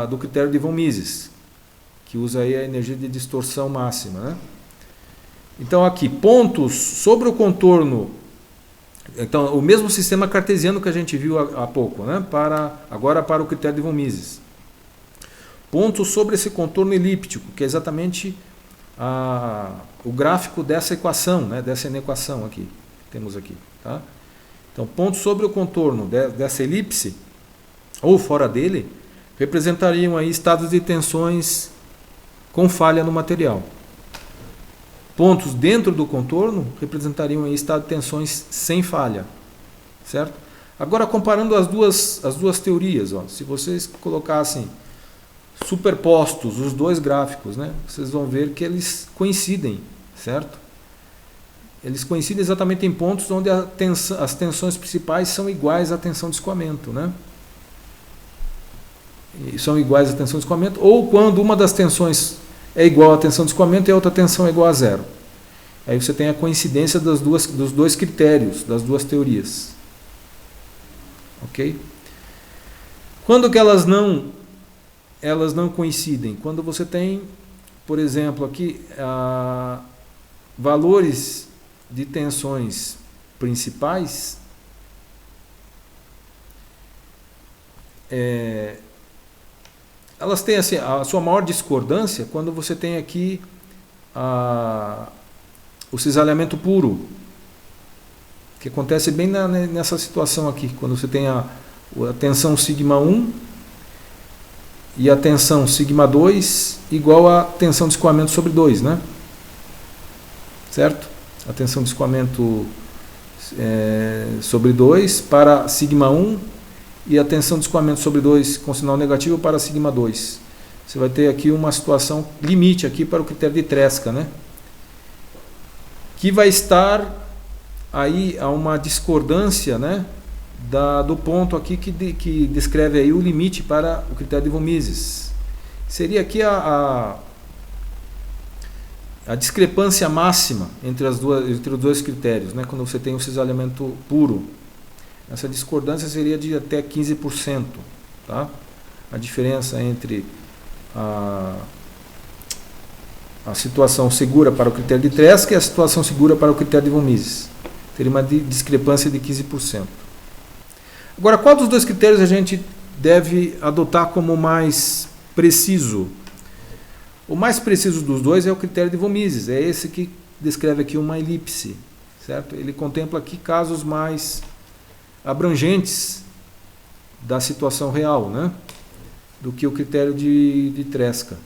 do critério de von Mises, que usa aí a energia de distorção máxima, né? Então aqui, pontos sobre o contorno, então o mesmo sistema cartesiano que a gente viu há pouco, né? Agora para o critério de von Mises. Pontos sobre esse contorno elíptico, que é exatamente o gráfico dessa equação, né, dessa inequação aqui, temos aqui. Tá? Então, pontos sobre o contorno dessa elipse, ou fora dele, representariam aí estados de tensões com falha no material. Pontos dentro do contorno representariam aí estado de tensões sem falha. Certo? Agora, comparando as duas teorias, ó, se vocês colocassem superpostos os dois gráficos, né, vocês vão ver que eles coincidem, certo? Eles coincidem exatamente em pontos onde as tensões principais são iguais à tensão de escoamento, né? E são iguais à tensão de escoamento, ou quando uma das tensões é igual à tensão de escoamento e a outra tensão é igual a zero. Aí você tem a coincidência dos dois critérios, das duas teorias. Ok? Quando que elas não coincidem? Quando você tem, por exemplo, aqui valores de tensões principais elas têm assim, a sua maior discordância quando você tem aqui o cisalhamento puro, que acontece bem nessa situação aqui, quando você tem a tensão σ1 e a tensão σ2 igual a tensão de escoamento sobre 2, né? Certo? A tensão de escoamento sobre 2 para σ1 e a tensão de escoamento sobre 2 com sinal negativo para σ2. Você vai ter aqui uma situação limite aqui para o critério de Tresca, né? Que vai estar aí a uma discordância, né? Do ponto aqui que descreve aí o limite para o critério de von Mises. Seria aqui a discrepância máxima entre os dois critérios, né? Quando você tem um cisalhamento puro. Essa discordância seria de até 15%. Tá? A diferença entre a situação segura para o critério de Tresca e a situação segura para o critério de von Mises. Teria uma discrepância de 15%. Agora, qual dos dois critérios a gente deve adotar como mais preciso? O mais preciso dos dois é o critério de von Mises, é esse que descreve aqui uma elipse, certo? Ele contempla aqui casos mais abrangentes da situação real, né? Do que o critério de Tresca.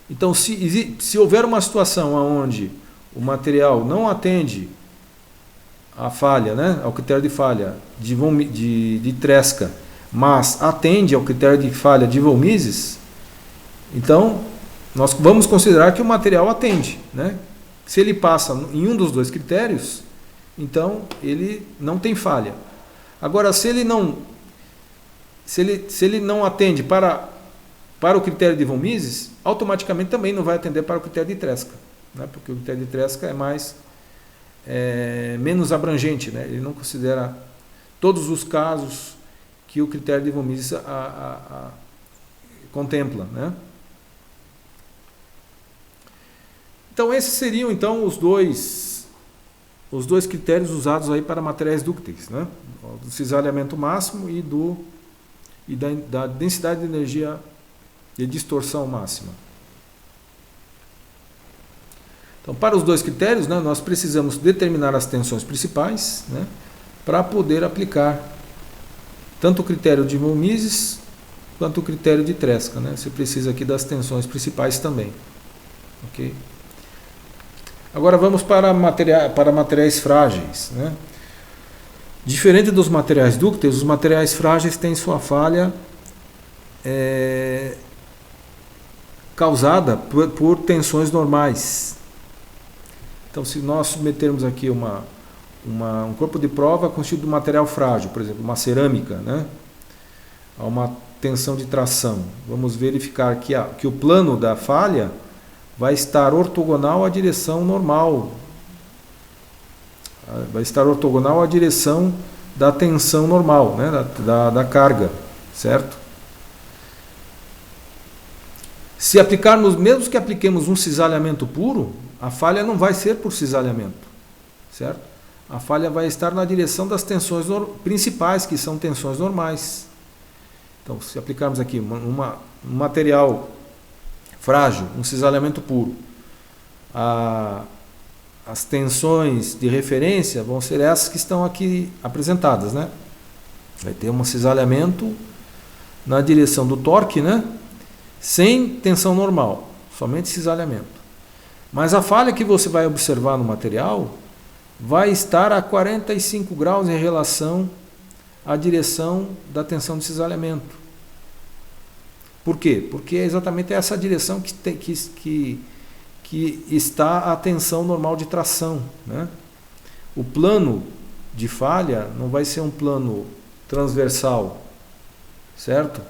Então, se houver uma situação onde o material não atende a falha, né, ao critério de falha de Tresca, mas atende ao critério de falha de von Mises, então nós vamos considerar que o material atende, né? Se ele passa em um dos dois critérios, então ele não tem falha. Agora, se ele não atende para o critério de von Mises, automaticamente também não vai atender para o critério de Tresca, né? Porque o critério de Tresca é menos abrangente, né? Ele não considera todos os casos que o critério de von Mises contempla, né? Então esses seriam então os dois critérios usados aí para materiais dúcteis, né? Do cisalhamento máximo e da densidade de energia de distorção máxima. Então, para os dois critérios, né, nós precisamos determinar as tensões principais, né, para poder aplicar tanto o critério de von Mises quanto o critério de Tresca, né? Você precisa aqui das tensões principais também. Ok? Agora vamos para materiais frágeis, né? Diferente dos materiais dúcteis, os materiais frágeis têm sua falha causada por tensões normais. Então, se nós submetermos aqui um corpo de prova constituído de material frágil, por exemplo, uma cerâmica, né, a uma tensão de tração, vamos verificar que o plano da falha vai estar ortogonal à direção normal, vai estar ortogonal à direção da tensão normal, né, da carga, certo? Se aplicarmos, mesmo que apliquemos um cisalhamento puro, a falha não vai ser por cisalhamento, certo? A falha vai estar na direção das tensões principais, que são tensões normais. Então, se aplicarmos aqui um material frágil, um cisalhamento puro, as tensões de referência vão ser essas que estão aqui apresentadas, né? Vai ter um cisalhamento na direção do torque, né? Sem tensão normal, somente cisalhamento. Mas a falha que você vai observar no material vai estar a 45 graus em relação à direção da tensão de cisalhamento. Por quê? Porque é exatamente essa direção que está a tensão normal de tração, né? O plano de falha não vai ser um plano transversal, certo?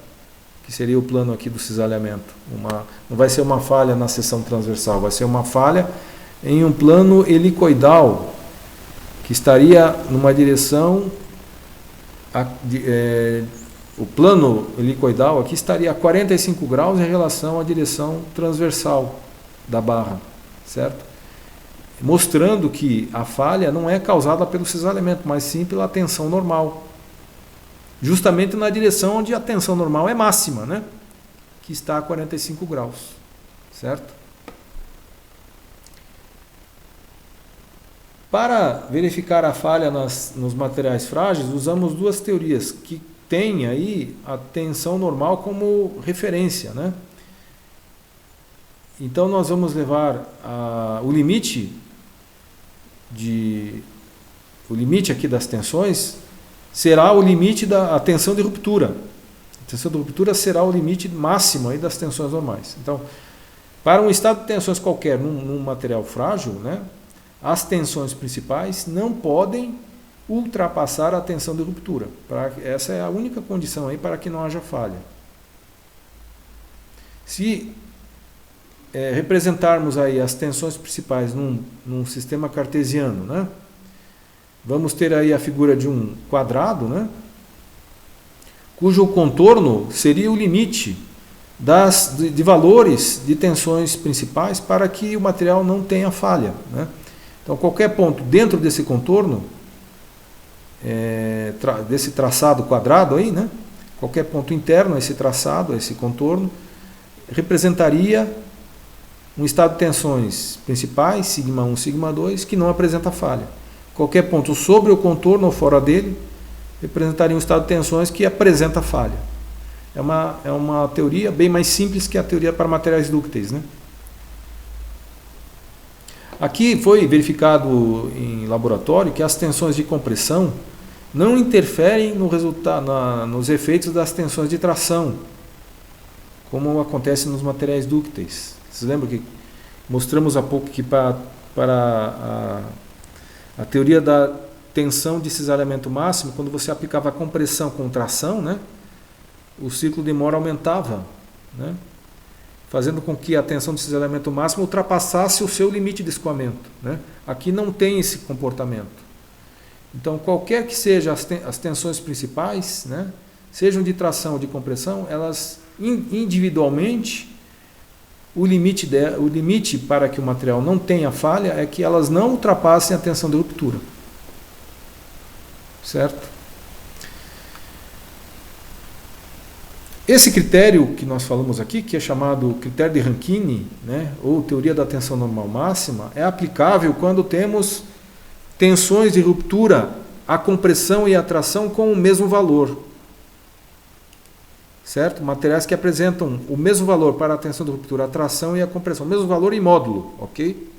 Que seria o plano aqui do cisalhamento. Não vai ser uma falha na seção transversal, vai ser uma falha em um plano helicoidal, que estaria numa direção... o plano helicoidal aqui estaria a 45 graus em relação à direção transversal da barra, certo? Mostrando que a falha não é causada pelo cisalhamento, mas sim pela tensão normal. Justamente na direção onde a tensão normal é máxima, né? Que está a 45 graus, certo? Para verificar a falha nos materiais frágeis, usamos duas teorias que têm aí a tensão normal como referência, né? Então nós vamos levar o limite aqui das tensões será o limite da tensão de ruptura. A tensão de ruptura será o limite máximo aí das tensões normais. Então, para um estado de tensões qualquer num material frágil, né, as tensões principais não podem ultrapassar a tensão de ruptura. Essa é a única condição aí para que não haja falha. Se representarmos aí as tensões principais num sistema cartesiano, né, vamos ter aí a figura de um quadrado, né, cujo contorno seria o limite de valores de tensões principais para que o material não tenha falha, né? Então, qualquer ponto dentro desse contorno, desse traçado quadrado aí, né, qualquer ponto interno a esse traçado, a esse contorno, representaria um estado de tensões principais, sigma 1, sigma 2, que não apresenta falha. Qualquer ponto sobre o contorno ou fora dele representaria um estado de tensões que apresenta falha. É uma teoria bem mais simples que a teoria para materiais dúcteis, né? Aqui foi verificado em laboratório que as tensões de compressão não interferem nos efeitos das tensões de tração, como acontece nos materiais dúcteis, Vocês lembram que mostramos há pouco que para a teoria da tensão de cisalhamento máximo, quando você aplicava a compressão com tração, né, o ciclo de Mohr aumentava, né, fazendo com que a tensão de cisalhamento máximo ultrapassasse o seu limite de escoamento, né. Aqui não tem esse comportamento. Então, qualquer que sejam as tensões principais, né, sejam de tração ou de compressão, elas individualmente, o limite para que o material não tenha falha é que elas não ultrapassem a tensão de ruptura. Certo? Esse critério que nós falamos aqui, que é chamado critério de Rankine, né, ou teoria da tensão normal máxima, é aplicável quando temos tensões de ruptura, a compressão e a tração com o mesmo valor. Certo? Materiais que apresentam o mesmo valor para a tensão de ruptura, a tração e a compressão, o mesmo valor em módulo, ok?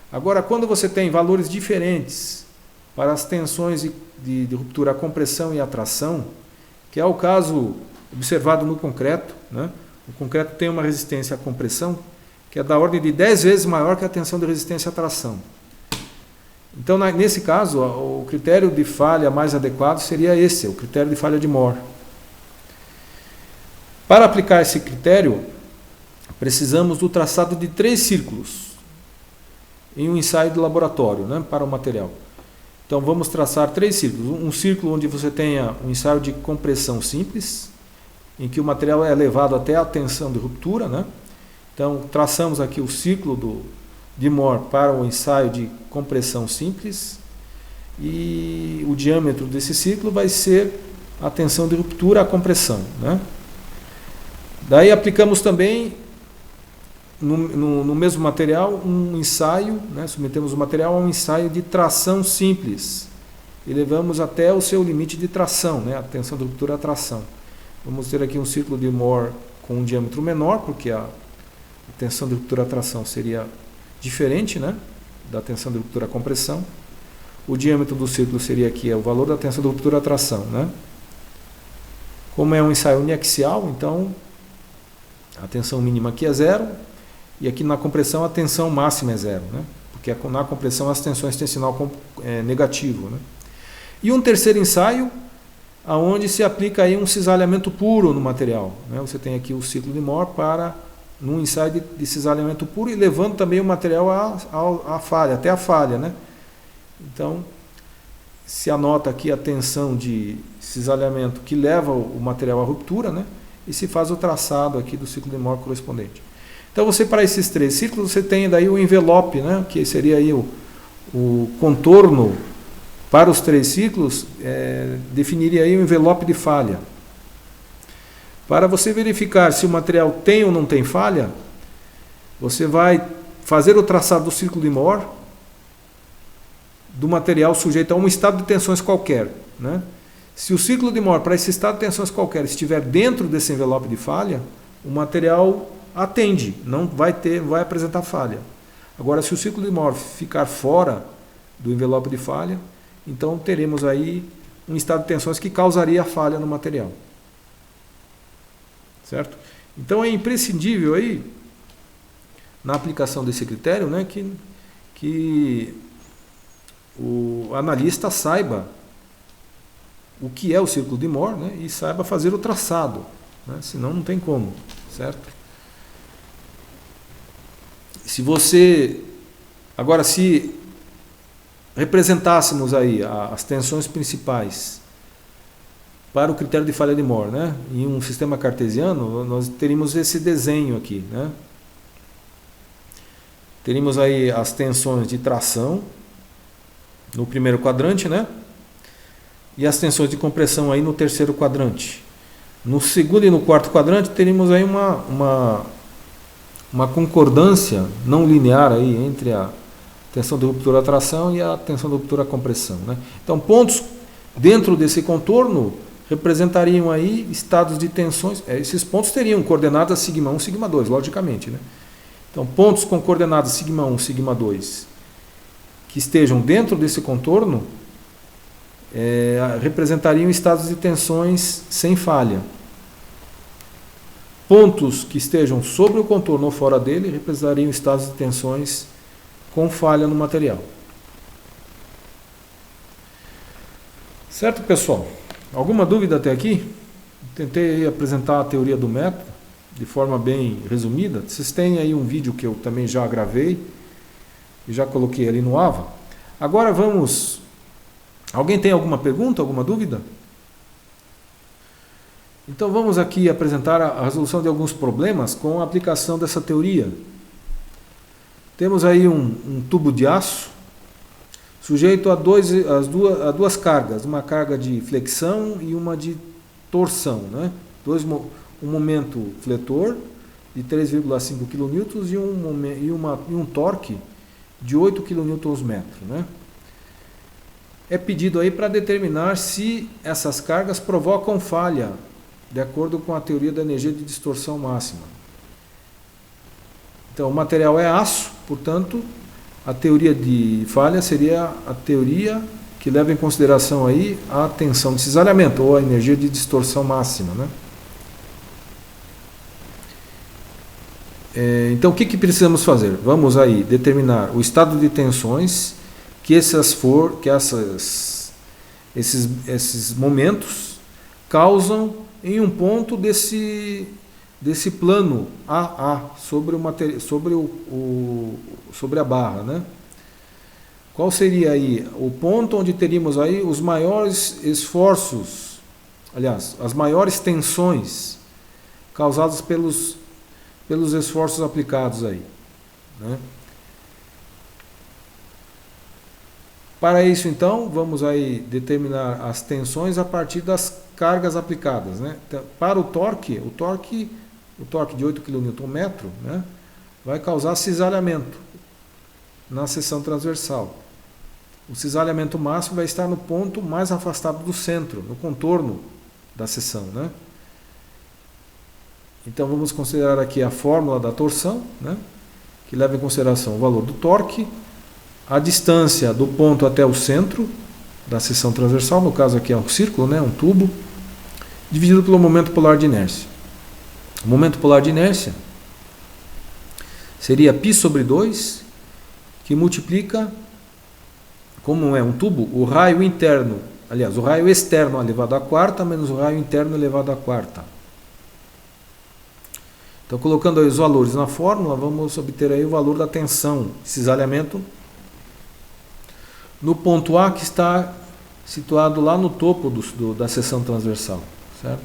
Agora, quando você tem valores diferentes para as tensões de ruptura, a compressão e a tração, que é o caso observado no concreto, né? O concreto tem uma resistência à compressão que é da ordem de 10 vezes maior que a tensão de resistência à tração. Então, nesse caso, o critério de falha mais adequado seria esse, o critério de falha de Mohr. Para aplicar esse critério, precisamos do traçado de 3 círculos em um ensaio de laboratório, né, para o material. Então, vamos traçar 3 círculos. Um círculo onde você tenha um ensaio de compressão simples, em que o material é levado até a tensão de ruptura, né? Então, traçamos aqui o ciclo de Mohr para o ensaio de compressão simples, e o diâmetro desse ciclo vai ser a tensão de ruptura, a compressão, né? Daí aplicamos também no mesmo material um ensaio, né? Submetemos o material a um ensaio de tração simples e levamos até o seu limite de tração, né? A tensão de ruptura, a tração. Vamos ter aqui um círculo de Mohr com um diâmetro menor, porque a tensão de ruptura, a tração seria diferente, né, da tensão de ruptura, a compressão. O diâmetro do círculo seria aqui o valor da tensão de ruptura, a tração, né? Como é um ensaio uniaxial, então a tensão mínima aqui é 0 e aqui na compressão a tensão máxima é 0, né? Porque na compressão as tensões têm sinal negativo, né? E um terceiro ensaio, aonde se aplica aí um cisalhamento puro no material, né? Você tem aqui o ciclo de Mohr para num ensaio de cisalhamento puro e levando também o material à falha, até a falha, né? Então, se anota aqui a tensão de cisalhamento que leva o material à ruptura, né? E se faz o traçado aqui do ciclo de Mohr correspondente. Então, você, para esses 3 ciclos, você tem daí o envelope, né? Que seria aí o contorno para os 3 ciclos, definiria aí o envelope de falha. Para você verificar se o material tem ou não tem falha, você vai fazer o traçado do ciclo de Mohr do material sujeito a um estado de tensões qualquer, né? Se o ciclo de Mohr para esse estado de tensões qualquer estiver dentro desse envelope de falha, o material atende, não vai apresentar falha. Agora, se o ciclo de Mohr ficar fora do envelope de falha, então teremos aí um estado de tensões que causaria falha no material. Certo? Então é imprescindível aí, na aplicação desse critério, né, que o analista saiba o que é o círculo de Mohr, né, e saiba fazer o traçado, né, senão não tem como, certo? Agora, se representássemos aí as tensões principais para o critério de falha de Mohr, né, em um sistema cartesiano, nós teríamos esse desenho aqui, né? Teríamos aí as tensões de tração no primeiro quadrante, né? E as tensões de compressão aí no terceiro quadrante. No segundo e no quarto quadrante teríamos aí uma concordância não linear aí entre a tensão de ruptura, a tração e a tensão de ruptura, a compressão, né? Então, pontos dentro desse contorno representariam aí estados de tensões. Esses pontos teriam coordenadas σ1, σ2, logicamente, né? Então, pontos com coordenadas σ1, σ2 que estejam dentro desse contorno representariam estados de tensões sem falha. Pontos que estejam sobre o contorno ou fora dele representariam estados de tensões com falha no material. Certo, pessoal? Alguma dúvida até aqui? Tentei apresentar a teoria do método de forma bem resumida. Vocês têm aí um vídeo que eu também já gravei e já coloquei ali no AVA. Agora vamos... Alguém tem alguma pergunta, alguma dúvida? Então vamos aqui apresentar a resolução de alguns problemas com a aplicação dessa teoria. Temos aí um tubo de aço sujeito a duas cargas, uma carga de flexão e uma de torção, né? Um momento fletor de 3,5 kN e um torque de 8 kN, né? É pedido aí para determinar se essas cargas provocam falha, de acordo com a teoria da energia de distorção máxima. Então, o material é aço, portanto, a teoria de falha seria a teoria que leva em consideração aí a tensão de cisalhamento, ou a energia de distorção máxima, né? Então, o que precisamos fazer? Vamos aí determinar o estado de tensões que esses momentos causam em um ponto desse plano AA sobre a barra, né? Qual seria aí o ponto onde teríamos aí os maiores esforços, aliás, as maiores tensões causadas pelos esforços aplicados aí, né? Para isso, então, vamos aí determinar as tensões a partir das cargas aplicadas, né? Então, para o torque de 8 kN, né, vai causar cisalhamento na seção transversal. O cisalhamento máximo vai estar no ponto mais afastado do centro, no contorno da seção, né? Então vamos considerar aqui a fórmula da torção, né, que leva em consideração o valor do torque, a distância do ponto até o centro da seção transversal, no caso aqui é um círculo, né, um tubo, dividido pelo momento polar de inércia. O momento polar de inércia seria π sobre 2, que multiplica, como é um tubo, o raio interno, aliás, o raio externo elevado à quarta, menos o raio interno elevado à quarta. Então, colocando aí os valores na fórmula, vamos obter aí o valor da tensão de cisalhamento no ponto A, que está situado lá no topo da seção transversal, certo?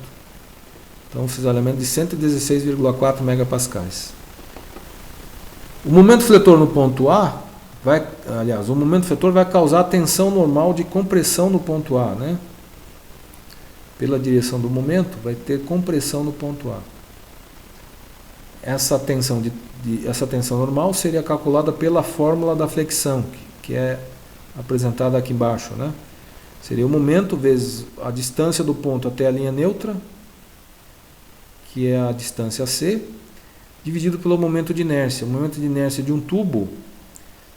Então, cisalhamento de 116,4 megapascais. O momento fletor no ponto A o momento fletor vai causar tensão normal de compressão no ponto A, né? Pela direção do momento, vai ter compressão no ponto A. Essa tensão normal seria calculada pela fórmula da flexão, que é apresentada aqui embaixo, né? Seria o momento vezes a distância do ponto até a linha neutra, que é a distância C, dividido pelo momento de inércia. O momento de inércia de um tubo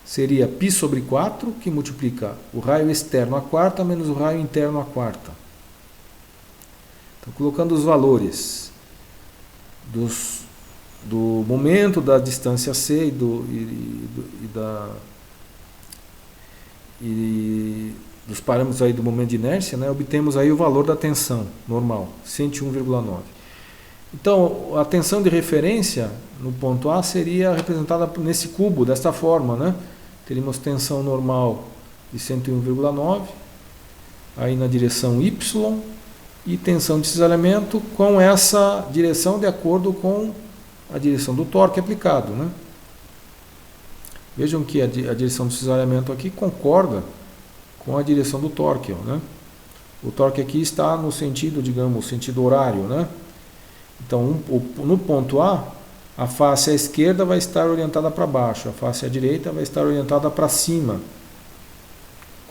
seria π sobre 4, que multiplica o raio externo à quarta menos o raio interno à quarta. Então, colocando os valores do momento, da distância C e dos parâmetros aí do momento de inércia, né, obtemos aí o valor da tensão normal, 101,9. Então, a tensão de referência no ponto A seria representada nesse cubo, desta forma, né? Teríamos tensão normal de 101,9, aí na direção Y, e tensão de cisalhamento com essa direção de acordo com a direção do torque aplicado, né? Vejam que a direção do cisalhamento aqui concorda com a direção do torque, né? O torque aqui está no sentido, digamos, sentido horário, né? Então, no ponto A, a face à esquerda vai estar orientada para baixo, a face à direita vai estar orientada para cima,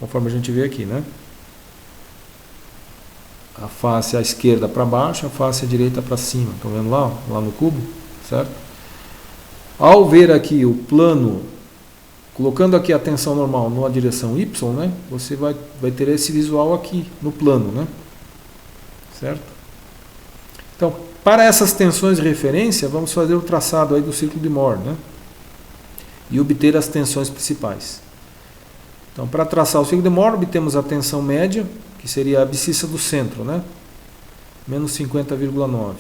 conforme a gente vê aqui, né? A face à esquerda para baixo, a face à direita para cima. Estão vendo lá no cubo? Certo? Ao ver aqui o plano, colocando aqui a tensão normal na direção Y, né, você vai ter esse visual aqui no plano, né? Certo? Então, para essas tensões de referência, vamos fazer o traçado aí do círculo de Mohr, né? E obter as tensões principais. Então, para traçar o círculo de Mohr, obtemos a tensão média, que seria a abscissa do centro, né? Menos 50,9.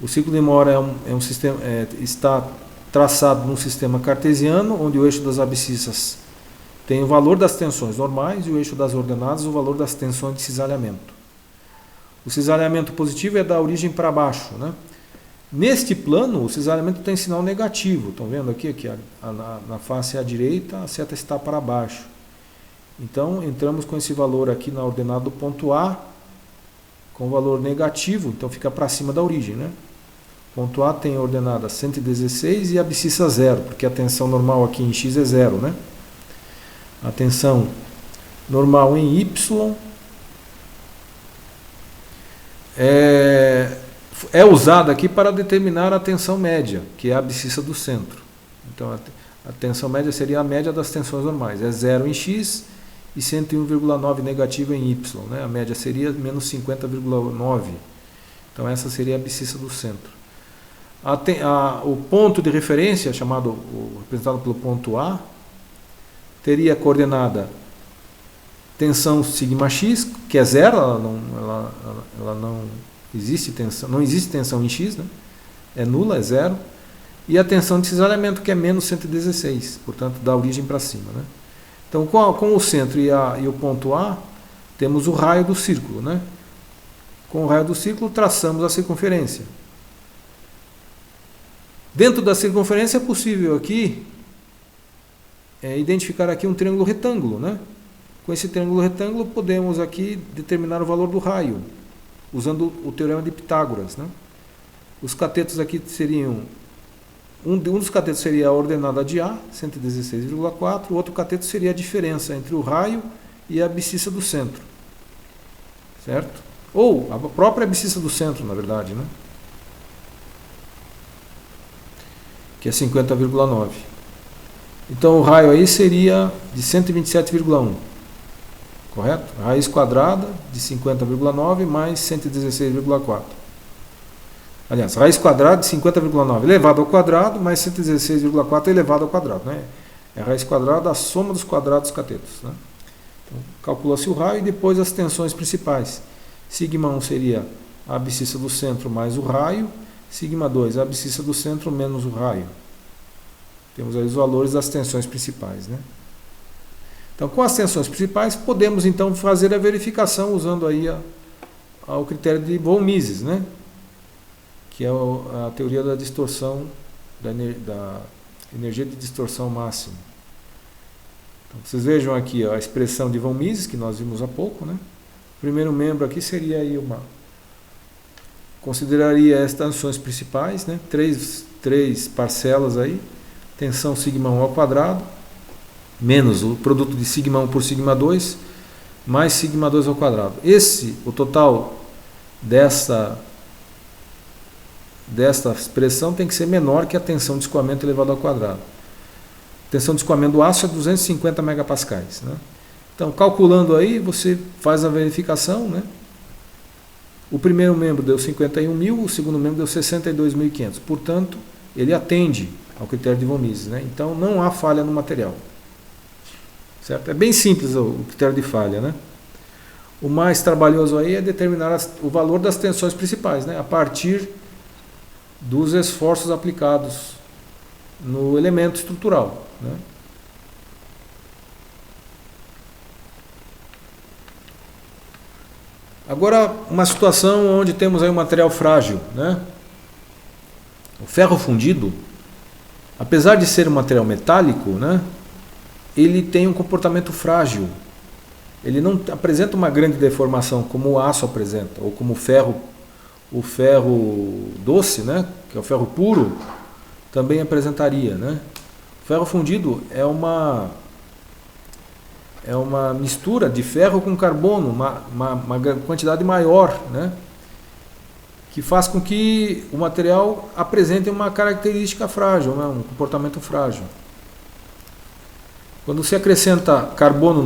O círculo de Mohr está traçado num sistema cartesiano, onde o eixo das abscissas tem o valor das tensões normais e o eixo das ordenadas o valor das tensões de cisalhamento. O cisalhamento positivo é da origem para baixo, né? Neste plano, o cisalhamento tem sinal negativo. Estão vendo aqui na face à direita, a seta está para baixo. Então, entramos com esse valor aqui na ordenada do ponto A, com valor negativo, então fica para cima da origem, né? Ponto A tem a ordenada 116 e a abscissa 0, porque a tensão normal aqui em x é 0, né? A tensão normal em y é usada aqui para determinar a tensão média, que é a abscissa do centro. Então, a tensão média seria a média das tensões normais. É 0 em x e 101,9 negativa em y, né? A média seria menos 50,9. Então, essa seria a abscissa do centro. O ponto de referência, representado pelo ponto A, teria a coordenada tensão sigma_x, que é 0, ela não existe tensão, não existe tensão em x, né? É nula, é 0. E a tensão de cisalhamento, que é menos 116, portanto, da origem para cima, né? Então, com o centro e o ponto A, temos o raio do círculo, né? Com o raio do círculo, traçamos a circunferência. Dentro da circunferência é possível aqui identificar aqui um triângulo retângulo, né? Com esse triângulo retângulo podemos aqui determinar o valor do raio, usando o teorema de Pitágoras, né? Os catetos aqui seriam, um dos catetos seria a ordenada de A, 116,4, o outro cateto seria a diferença entre o raio e a abscissa do centro, certo? Ou a própria abscissa do centro, na verdade, né? Que é 50,9. Então o raio aí seria de 127,1. Correto? Raiz quadrada de 50,9 mais 116,4. Aliás, raiz quadrada de 50,9 elevado ao quadrado mais 116,4 elevado ao quadrado, né? É a raiz quadrada da soma dos quadrados dos catetos, né? Então, calcula-se o raio e depois as tensões principais. Sigma 1 seria a abscissa do centro mais o raio. Sigma 2, a abscissa do centro menos o raio. Temos aí os valores das tensões principais, né? Então, com as tensões principais, podemos então fazer a verificação usando aí o critério de von Mises, né? Que é a teoria da distorção, da energia de distorção máxima. Então, vocês vejam aqui a expressão de von Mises, que nós vimos há pouco, né? O primeiro membro aqui seria aí consideraria as tensões principais, né? Três parcelas aí, tensão sigma 1 ao quadrado, menos o produto de sigma 1 por sigma 2, mais sigma 2 ao quadrado. O total desta expressão tem que ser menor que a tensão de escoamento elevado ao quadrado. A tensão de escoamento do aço é 250 megapascais, né? Então, calculando aí, você faz a verificação, né? O primeiro membro deu 51.000, o segundo membro deu 62.500. Portanto, ele atende ao critério de von Mises, né? Então, não há falha no material. Certo? É bem simples o critério de falha, né? O mais trabalhoso aí é determinar o valor das tensões principais, né? A partir dos esforços aplicados no elemento estrutural, né? Agora, uma situação onde temos aí um material frágil, né? O ferro fundido, apesar de ser um material metálico, né? Ele tem um comportamento frágil. Ele não apresenta uma grande deformação como o aço apresenta, ou como o ferro doce, né? Que é o ferro puro, também apresentaria, né? O ferro fundido é uma mistura de ferro com carbono, uma quantidade maior, né? Que faz com que o material apresente uma característica frágil, né? Um comportamento frágil. Quando você acrescenta carbono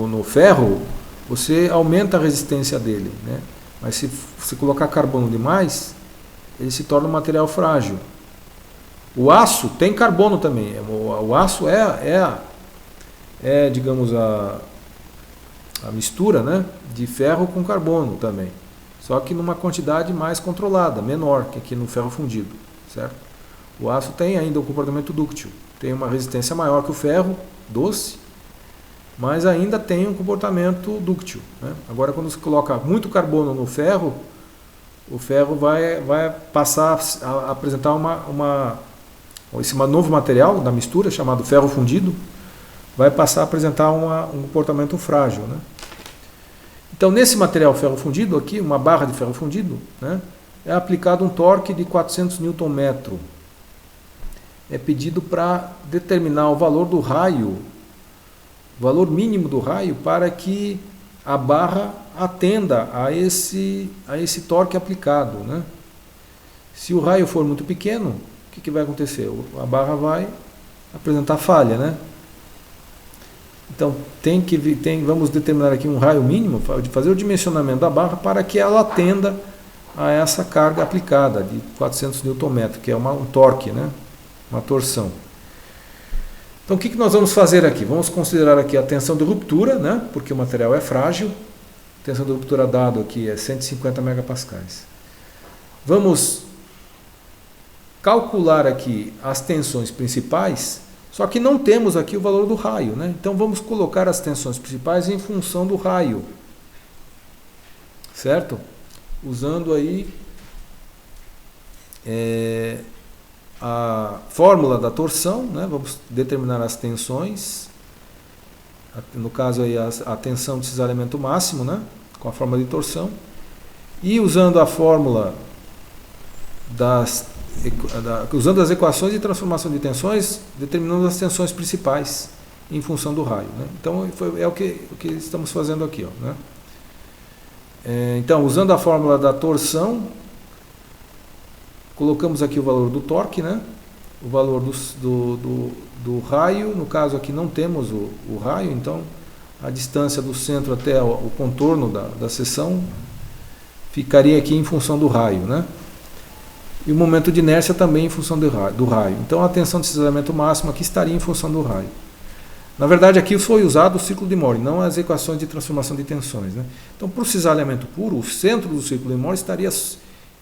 no ferro, você aumenta a resistência dele, né? Mas se colocar carbono demais, ele se torna um material frágil. O aço tem carbono também. O aço digamos, a mistura, né, de ferro com carbono também. Só que numa quantidade mais controlada, menor que aqui no ferro fundido, certo? O aço tem ainda um comportamento dúctil, tem uma resistência maior que o ferro doce, mas ainda tem um comportamento dúctil, né? Agora, quando se coloca muito carbono no ferro, o ferro vai passar a apresentar esse novo material da mistura, chamado ferro fundido, vai passar a apresentar um comportamento frágil, né? Então, nesse material ferro fundido aqui, uma barra de ferro fundido, né, é aplicado um torque de 400 Nm. É pedido para determinar o valor do raio, o valor mínimo do raio, para que a barra atenda a esse torque aplicado, né? Se o raio for muito pequeno, o que vai acontecer? A barra vai apresentar falha, né? Então, vamos determinar aqui um raio mínimo, de fazer o dimensionamento da barra para que ela atenda a essa carga aplicada de 400 Nm, que é um torque, né? Uma torção. Então, o que nós vamos fazer aqui? Vamos considerar aqui a tensão de ruptura, né? Porque o material é frágil. A tensão de ruptura dado aqui é 150 megapascais. Vamos calcular aqui as tensões principais. Só que não temos aqui o valor do raio, né? Então vamos colocar as tensões principais em função do raio, certo? Usando aí a fórmula da torção, né? Vamos determinar as tensões, no caso aí a tensão de cisalhamento máximo, né? Com a fórmula de torção, e usando a fórmula usando as equações de transformação de tensões, determinamos as tensões principais em função do raio, né? Então é o que estamos fazendo aqui, ó, né? Então, usando a fórmula da torção, colocamos aqui o valor do torque, né? O valor do raio. No caso aqui não temos o raio, então a distância do centro até o contorno da seção ficaria aqui em função do raio, né? E o momento de inércia também em função do raio. Então a tensão de cisalhamento máximo aqui estaria em função do raio. Na verdade, aqui foi usado o círculo de Moore, não as equações de transformação de tensões, né? Então, para o cisalhamento puro, o centro do círculo de Moore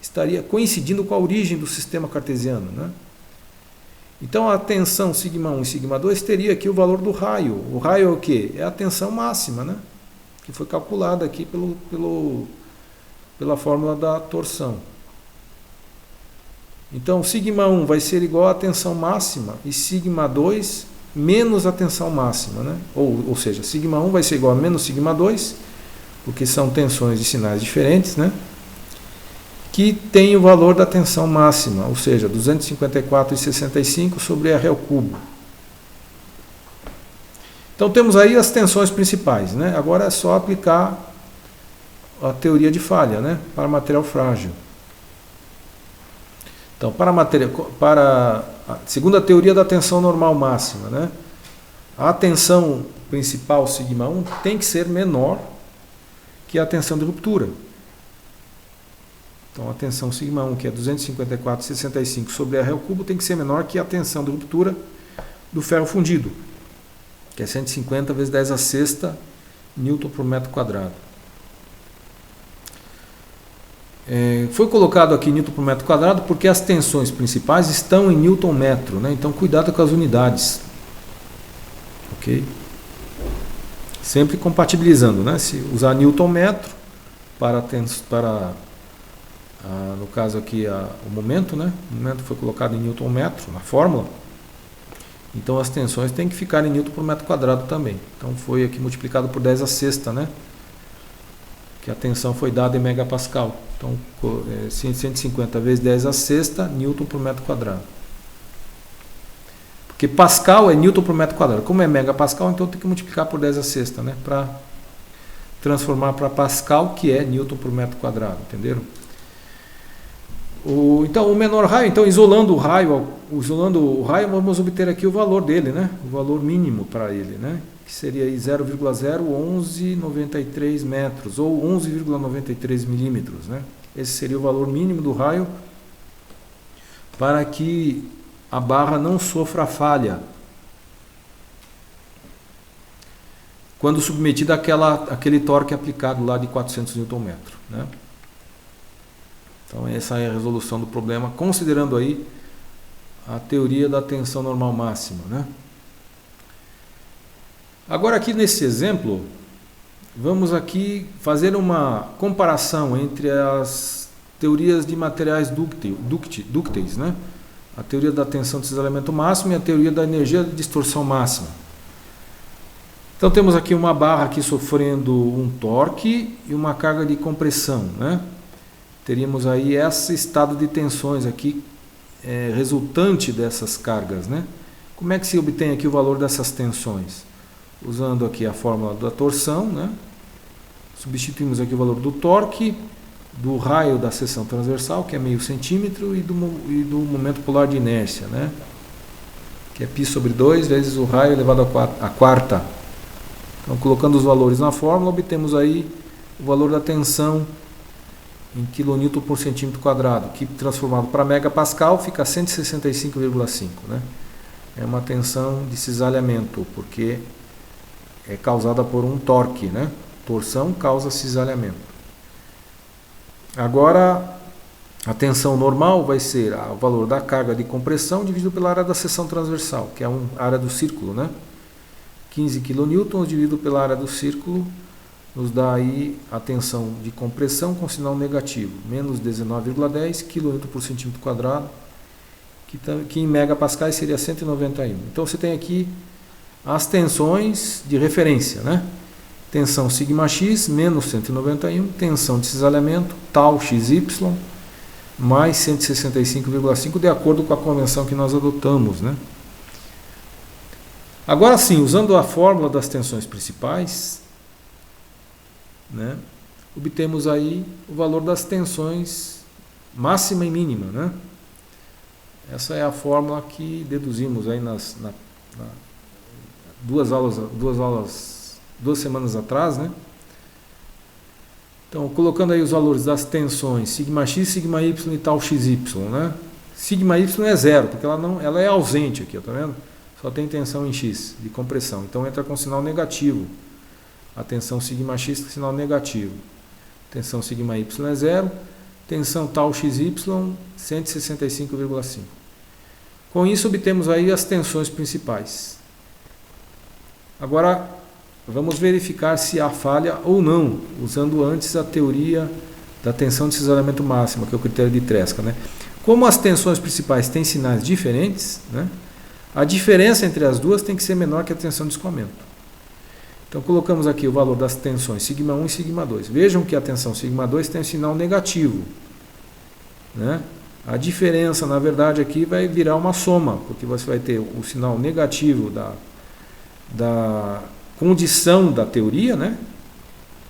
estaria coincidindo com a origem do sistema cartesiano, né? Então a tensão σ1 e σ2 teria aqui o valor do raio. O raio é o quê? É a tensão máxima, né? Que foi calculada aqui pela fórmula da torção. Então, σ1 vai ser igual à tensão máxima e σ2 menos a tensão máxima, né? Ou seja, σ1 vai ser igual a menos σ2, porque são tensões de sinais diferentes, né? Que tem o valor da tensão máxima, ou seja, 254,65 sobre R ao cubo. Então temos aí as tensões principais, né? Agora é só aplicar a teoria de falha, né? Para material frágil. Então, segundo a teoria da tensão normal máxima, né? A tensão principal σ1 tem que ser menor que a tensão de ruptura. Então, a tensão σ1, que é 254,65 sobre R ao cubo, tem que ser menor que a tensão de ruptura do ferro fundido, que é 150 vezes 10 a sexta Newton por metro quadrado. Foi colocado aqui Newton por metro quadrado porque as tensões principais estão em Newton metro, né? Então, cuidado com as unidades. Ok? Sempre compatibilizando, né? Se usar Newton metro no caso aqui o momento, né? O momento foi colocado em Newton metro na fórmula. Então as tensões têm que ficar em Newton por metro quadrado também. Então foi aqui multiplicado por 10 a sexta, né? Que a tensão foi dada em megapascal. Então 150 vezes 10 a sexta Newton por metro quadrado. Porque pascal é Newton por metro quadrado. Como é megapascal, então tem que multiplicar por 10 a sexta, né? Para transformar para pascal, que é Newton por metro quadrado, entenderam? Então, o menor raio, então isolando o raio, vamos obter aqui o valor dele, né? O valor mínimo para ele, né? que seria 0,01193 metros, ou 11,93 milímetros, né? Esse seria o valor mínimo do raio para que a barra não sofra falha quando submetida àquele torque aplicado lá de 400 Nm, né? Então essa é a resolução do problema, considerando aí a teoria da tensão normal máxima, né? Agora aqui nesse exemplo, vamos aqui fazer uma comparação entre as teorias de materiais dúcteis, né? A teoria da tensão de cisalhamento máximo e a teoria da energia de distorção máxima. Então temos aqui uma barra aqui sofrendo um torque e uma carga de compressão, né? Teríamos aí esse estado de tensões aqui resultante dessas cargas, né? Como é que se obtém aqui o valor dessas tensões? Usando aqui a fórmula da torção, né? Substituímos aqui o valor do torque, do raio da seção transversal, que é meio centímetro, e do momento polar de inércia, né? Que é π sobre 2 vezes o raio elevado à quarta. Então, colocando os valores na fórmula, obtemos aí o valor da tensão em kN por centímetro quadrado, que transformado para megapascal fica 165,5, né? É uma tensão de cisalhamento, porque é causada por um torque, né? Torção causa cisalhamento. Agora, a tensão normal vai ser o valor da carga de compressão dividido pela área da seção transversal, que é a área do círculo, né? 15 kN dividido pela área do círculo nos dá aí a tensão de compressão com sinal negativo, menos 19,10 kN por centímetro quadrado, que em megapascais seria 191. Então você tem aqui as tensões de referência, né? Tensão σx menos 191, tensão de cisalhamento tal xy mais 165,5, de acordo com a convenção que nós adotamos, né? Agora sim, usando a fórmula das tensões principais, né, obtemos aí o valor das tensões máxima e mínima, né? Essa é a fórmula que deduzimos aí duas semanas atrás, né? Então, colocando aí os valores das tensões σx, σy e tal xy, né? Σy é zero, porque ela é ausente aqui, tá vendo? Só tem tensão em x de compressão, então entra com sinal negativo. A tensão σx com sinal negativo. Tensão σy é zero, tensão tal xy 165,5. Com isso obtemos aí as tensões principais. Agora vamos verificar se há falha ou não, usando antes a teoria da tensão de cisalhamento máxima, que é o critério de Tresca, né? Como as tensões principais têm sinais diferentes, né, a diferença entre as duas tem que ser menor que a tensão de escoamento. Então colocamos aqui o valor das tensões σ1 e σ2. Vejam que a tensão σ2 tem um sinal negativo, né? A diferença, na verdade, aqui vai virar uma soma, porque você vai ter o sinal negativo da condição da teoria, né?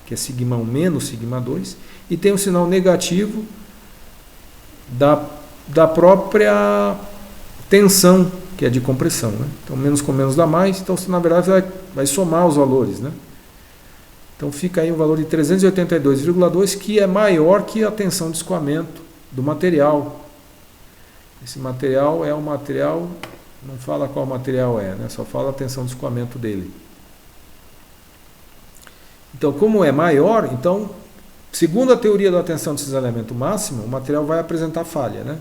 Que é σ1 menos σ2, e tem o sinal negativo da própria tensão, que é de compressão, né? Então menos com menos dá mais, então você na verdade vai somar os valores, né? Então fica aí um valor de 382,2, que é maior que a tensão de escoamento do material. Esse material é um material, não fala qual material é, né? Só fala a tensão de escoamento dele. Então, como é maior, então, segundo a teoria da tensão de cisalhamento máximo, o material vai apresentar falha, né?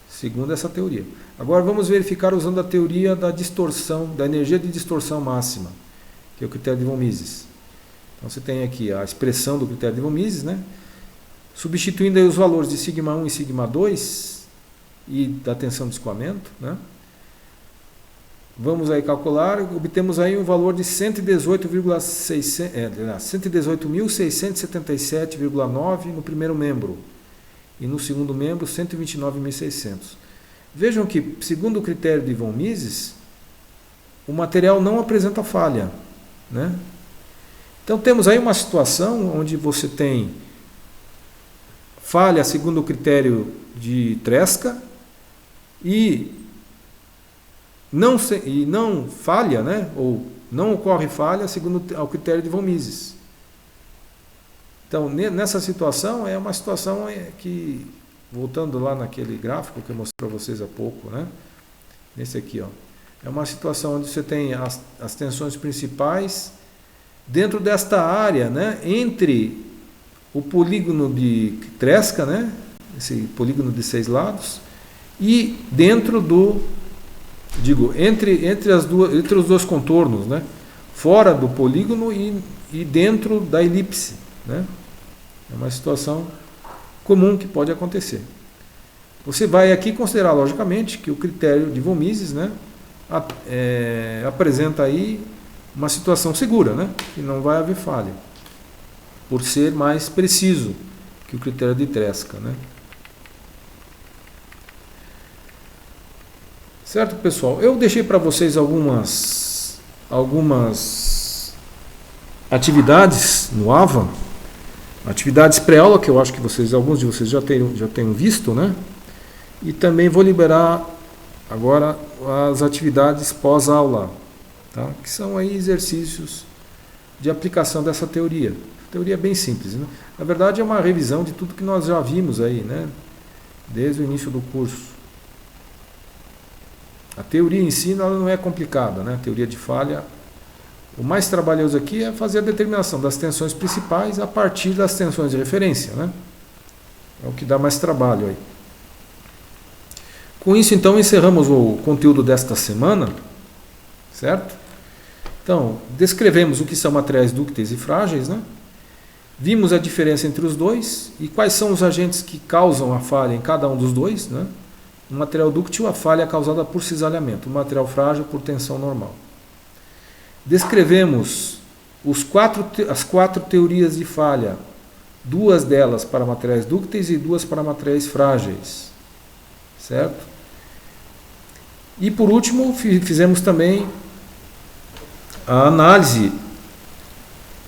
Segundo essa teoria. Agora vamos verificar usando a teoria da distorção, da energia de distorção máxima, que é o critério de von Mises. Então você tem aqui a expressão do critério de von Mises, né? Substituindo aí os valores de σ1 e σ2 e da tensão de escoamento, né? Vamos aí calcular, obtemos aí um valor de 118.677,9 no primeiro membro e no segundo membro 129.600. Vejam que, segundo o critério de von Mises, o material não apresenta falha, né? Então temos aí uma situação onde você tem falha segundo o critério de Tresca e não falha, né? Ou não ocorre falha segundo ao critério de von Mises. Então, nessa situação, é uma situação que, voltando lá naquele gráfico que eu mostrei para vocês há pouco, né? Nesse aqui, ó, é uma situação onde você tem as tensões principais dentro desta área, né? Entre o polígono de Tresca, né? Esse polígono de 6 lados, e dentro do, entre os dois contornos, né? Fora do polígono e dentro da elipse, né? É uma situação comum que pode acontecer. Você vai aqui considerar, logicamente, que o critério de von Mises, né, apresenta aí uma situação segura, né, que não vai haver falha, por ser mais preciso que o critério de Tresca, né. Certo, pessoal? Eu deixei para vocês algumas atividades no AVA, atividades pré-aula, que eu acho que alguns de vocês já tenham visto, né? E também vou liberar agora as atividades pós-aula, tá? Que são aí exercícios de aplicação dessa teoria. Teoria bem simples, né? Na verdade é uma revisão de tudo que nós já vimos aí, né? Desde o início do curso. A teoria em si ela não é complicada, né? A teoria de falha. O mais trabalhoso aqui é fazer a determinação das tensões principais a partir das tensões de referência, né? É o que dá mais trabalho aí. Com isso, então, encerramos o conteúdo desta semana, certo? Então, descrevemos o que são materiais dúcteis e frágeis, né? Vimos a diferença entre os dois e quais são os agentes que causam a falha em cada um dos dois, né? No material dúctil, a falha é causada por cisalhamento, o material frágil por tensão normal. Descrevemos as 4 teorias de falha, 2 delas para materiais dúcteis e 2 para materiais frágeis, certo? E por último, fizemos também a análise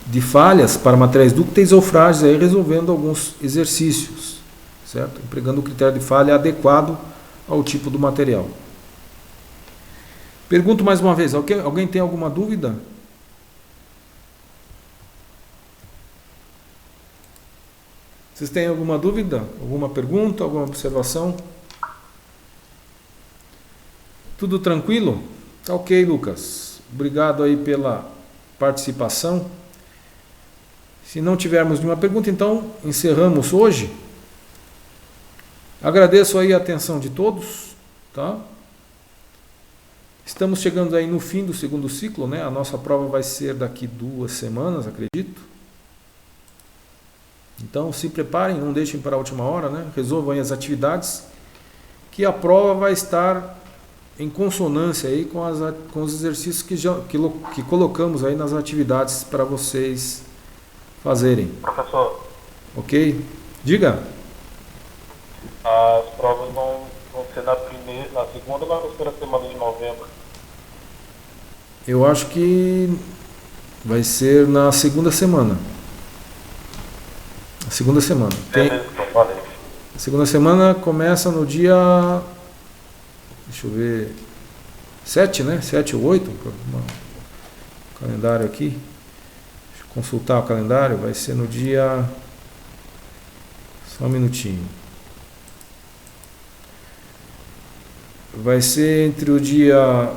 de falhas para materiais dúcteis ou frágeis, aí resolvendo alguns exercícios, certo? Empregando o critério de falha adequado ao tipo do material. Pergunto mais uma vez, alguém tem alguma dúvida? Vocês têm alguma dúvida? Alguma pergunta? Alguma observação? Tudo tranquilo? Tá ok, Lucas. Obrigado aí pela participação. Se não tivermos nenhuma pergunta, então encerramos hoje. Agradeço aí a atenção de todos, tá? Estamos chegando aí no fim do segundo ciclo, né? A nossa prova vai ser daqui 2 semanas, acredito. Então se preparem, não deixem para a última hora, né? Resolvam aí as atividades, que a prova vai estar em consonância aí com os exercícios que colocamos aí nas atividades para vocês fazerem. Professor. Ok? Diga. As provas vão ser na segunda ou na terceira semana de novembro? Eu acho que vai ser na segunda semana. A segunda semana. A segunda semana começa no dia... Deixa eu ver... 7, né? 7 ou 8? O calendário aqui. Deixa eu consultar o calendário. Vai ser no dia... Só um minutinho. Vai ser entre o dia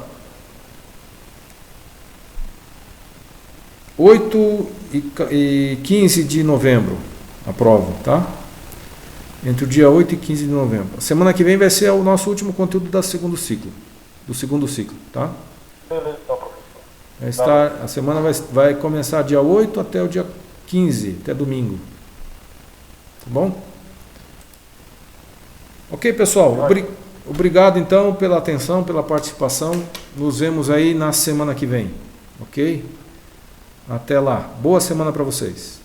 8 e 15 de novembro, a prova, tá? Entre o dia 8 e 15 de novembro. A semana que vem vai ser o nosso último conteúdo do segundo ciclo, tá? Beleza, então, professor. A semana vai começar dia 8 até o dia 15, até domingo. Tá bom? Ok, pessoal. Obrigado, então, pela atenção, pela participação. Nos vemos aí na semana que vem. Ok? Até lá. Boa semana para vocês.